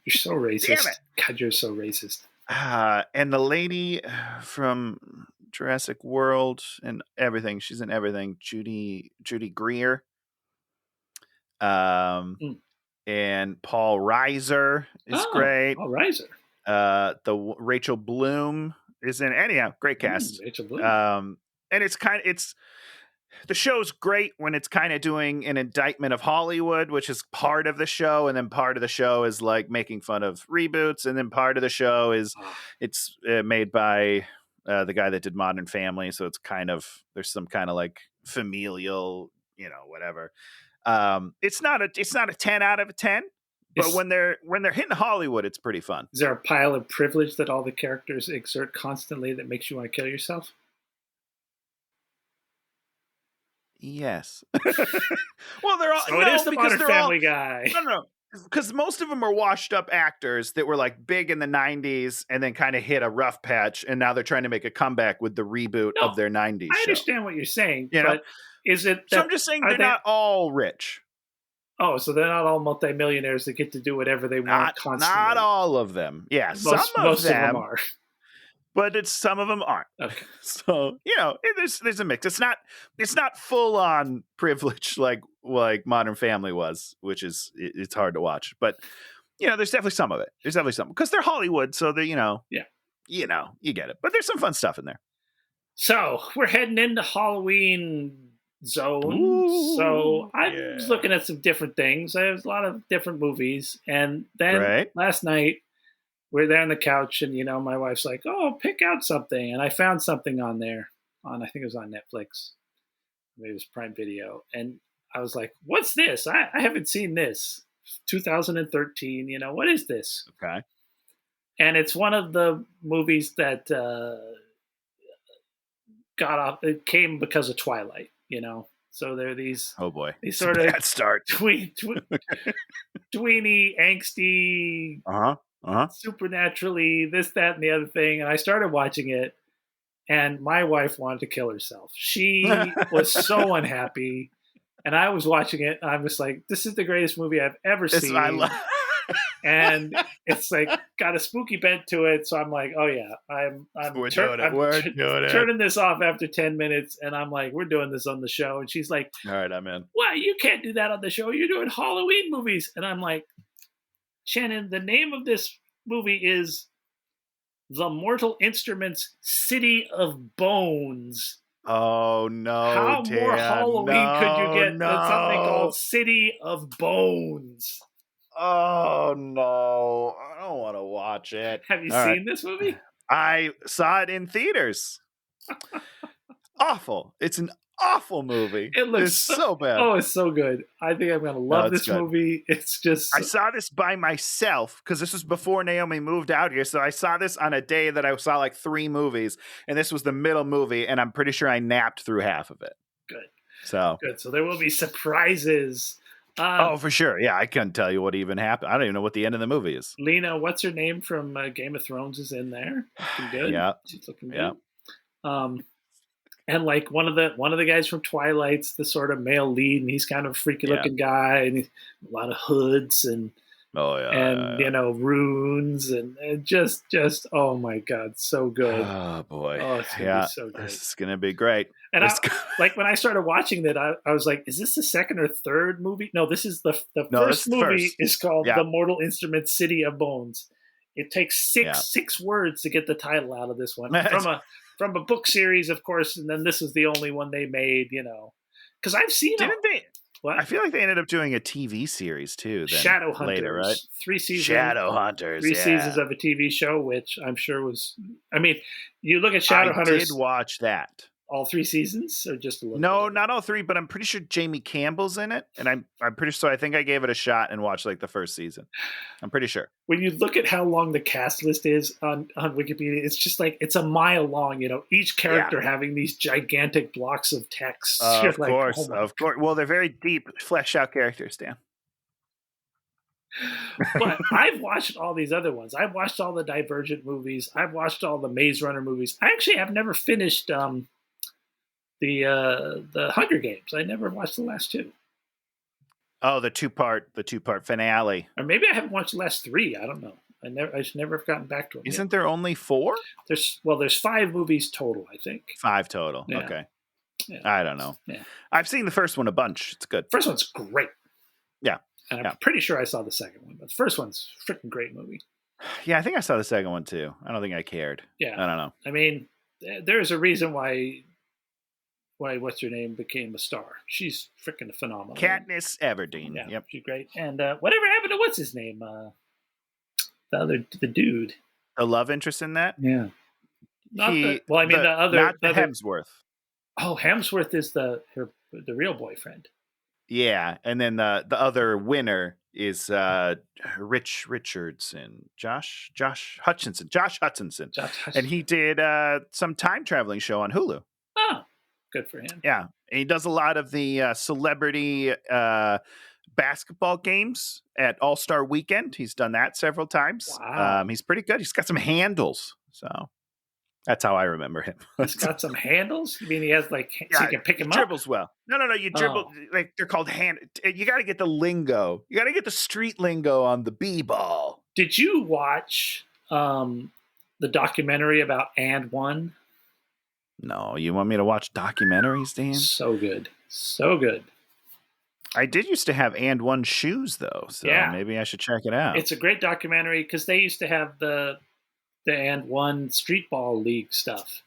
You're so racist. Damn it. God, you're so racist. And the lady from Jurassic World and everything. She's in everything. Judy Greer. And Paul Reiser is great. Paul Reiser. The Rachel Bloom is in. Anyhow, great cast. Rachel Bloom. And the show's great when it's kind of doing an indictment of Hollywood, which is part of the show, and then part of the show is like making fun of reboots, and then part of the show is it's made by the guy that did Modern Family, so it's kind of, there's some kind of like familial, you know, whatever. It's not a 10 out of 10, but when they're hitting Hollywood, it's pretty fun. Is there a pile of privilege that all the characters exert constantly that makes you want to kill yourself? Yes. Well, they're all. So it is the Modern Family guy. No. because most of them are washed up actors that were like big in the 90s and then kind of hit a rough patch. And now they're trying to make a comeback with the reboot No, of their 90s I show. understand what you're saying, You know? but is it So that I'm just saying are they're they- not all rich. Oh, so they're not all multimillionaires that get to do whatever they want constantly. Not all of them. Yeah, Most of them them are. but some of them aren't. Okay. So there's a mix. It's not full on privilege like Modern Family was, which is it's hard to watch. But there's definitely some of it. There's definitely some because they're Hollywood, so they you get it. But there's some fun stuff in there. So we're heading into Halloween zone. Ooh, So I was looking at some different things. There's a lot of different movies, and then last night we're there on the couch, and my wife's like, "Oh, pick out something," and I found something on there. I think it was on Netflix, maybe it was Prime Video, and I was like, "What's this? I haven't seen this." 2013. What is this? Okay. And it's one of the movies that got off. It came because of Twilight. So there are these. Oh boy, these sort of bad start. tweeny, angsty, supernaturally this, that, and the other thing. And I started watching it, and my wife wanted to kill herself. She was so unhappy, and I was watching it, and I was like, "This is the greatest movie I've ever seen." And it's like got a spooky bent to it, so I'm like, "Oh yeah, I'm turning this off after 10 minutes," and I'm like, "We're doing this on the show," and she's like, "All right, I'm in." "Why you can't do that on the show? You're doing Halloween movies," and I'm like, "Shannon, the name of this movie is The Mortal Instruments City of Bones." Oh no! How more Halloween could you get than something called City of Bones? Oh no! I don't want to watch it. Have you seen this movie? I saw it in theaters. Awful! It's an awful movie. It looks so bad. Oh, it's so good. I think I'm gonna love this movie. It's just I saw this by myself because this was before Naomi moved out here. So I saw this on a day that I saw like 3 movies, and this was the middle movie, and I'm pretty sure I napped through half of it. Good. So there will be surprises. For sure. Yeah, I couldn't tell you what even happened. I don't even know what the end of the movie is. Lena, what's her name from Game of Thrones is in there. Looking good. Yeah, she's looking good. And like one of the guys from Twilight's the sort of male lead, and he's kind of a freaky looking guy, and a lot of hoods and runes and just oh my god, so good. Oh boy. Oh, it's gonna be so good. This is gonna be great. And like when I started watching that, I was like, is this the second or third movie? No, this is the first movie is called The Mortal Instruments City of Bones. It takes six words to get the title out of this one. From a book series, of course, and then this is the only one they made, because I've seen Didn't they? What? I feel like they ended up doing a TV series too. Then Shadowhunters, later, right? 3 seasons. Shadowhunters, 3 seasons of a TV show, which I'm sure was. I mean, you look at Shadowhunters. I did watch that. All 3 seasons, or just a little? No, not all 3, but I'm pretty sure Jamie Campbell's in it, and I'm pretty sure. I think I gave it a shot and watched like the first season. I'm pretty sure. When you look at how long the cast list is on Wikipedia, it's just like it's a mile long. Each character having these gigantic blocks of text. Of course. Well, they're very deep, fleshed out characters, Dan. But I've watched all these other ones. I've watched all the Divergent movies. I've watched all the Maze Runner movies. I actually have never finished the Hunger Games. I never watched the last 2. Oh, the two part finale. Or maybe I haven't watched the last 3. I don't know. I just never have gotten back to them. Isn't there only 4? There's 5 movies total, I think. 5 total. Yeah. Okay. Yeah. I don't know. Yeah. I've seen the first one a bunch. It's good. First one's great. Yeah. And I'm pretty sure I saw the second one, but the first one's a freaking great movie. Yeah, I think I saw the second one too. I don't think I cared. Yeah. I don't know. I mean, there's a reason why what's her name became a star. She's freaking phenomenal. Katniss Everdeen. Yeah, yep. She's great. And whatever happened to what's his name? The dude. The love interest in that? Yeah. The other Hemsworth. Oh, Hemsworth is the real boyfriend. Yeah, and then the other winner is Rich Richardson, Josh Hutchinson, and he did some time traveling show on Hulu. Oh, good for him. Yeah, and he does a lot of the celebrity basketball games at All-Star Weekend. He's done that several times. Wow. He's pretty good. He's got some handles. So that's how I remember him. He's got some handles. You mean he has like so you can pick him up? Dribbles well. No. You dribble like they're called hand. You got to get the lingo. You got to get the street lingo on the b-ball. Did you watch the documentary about And One? No, you want me to watch documentaries, Dan? So good. So good. I did used to have And One shoes, though, so maybe I should check it out. It's a great documentary because they used to have the And One street ball league stuff.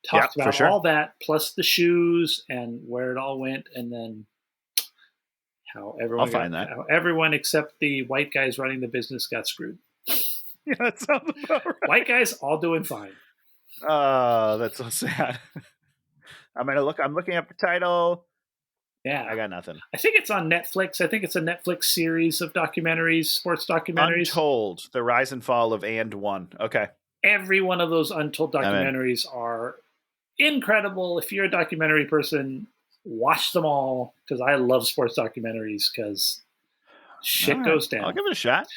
Talked about all that, plus the shoes and where it all went, and then how everyone except the white guys running the business got screwed. Yeah, that sounds about right. White guys all doing fine. Oh, that's so sad. I'm looking up the title. Yeah. I got nothing. I think it's on Netflix. I think it's a Netflix series of documentaries, sports documentaries. Untold, The Rise and Fall of And One. Okay. Every one of those Untold documentaries are incredible. If you're a documentary person, watch them all, because I love sports documentaries because shit goes down. I'll give it a shot.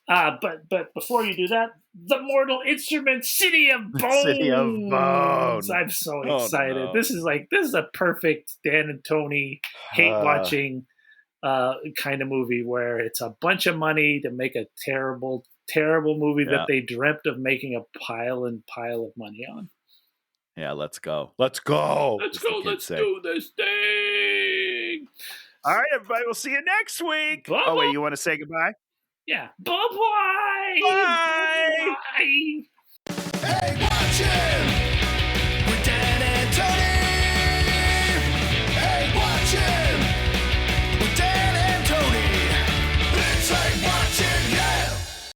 But before you do that, the Mortal Instruments City of Bones. City of Bones. I'm so excited. No. This is a perfect Dan and Tony hate watching kind of movie where it's a bunch of money to make a terrible movie that they dreamt of making a pile of money on. Yeah, let's go. Let's do this thing. All right, everybody, we'll see you next week. Bye-bye. Oh, wait, you want to say goodbye? Yeah. Bye-bye. Bye. Bye. Hey,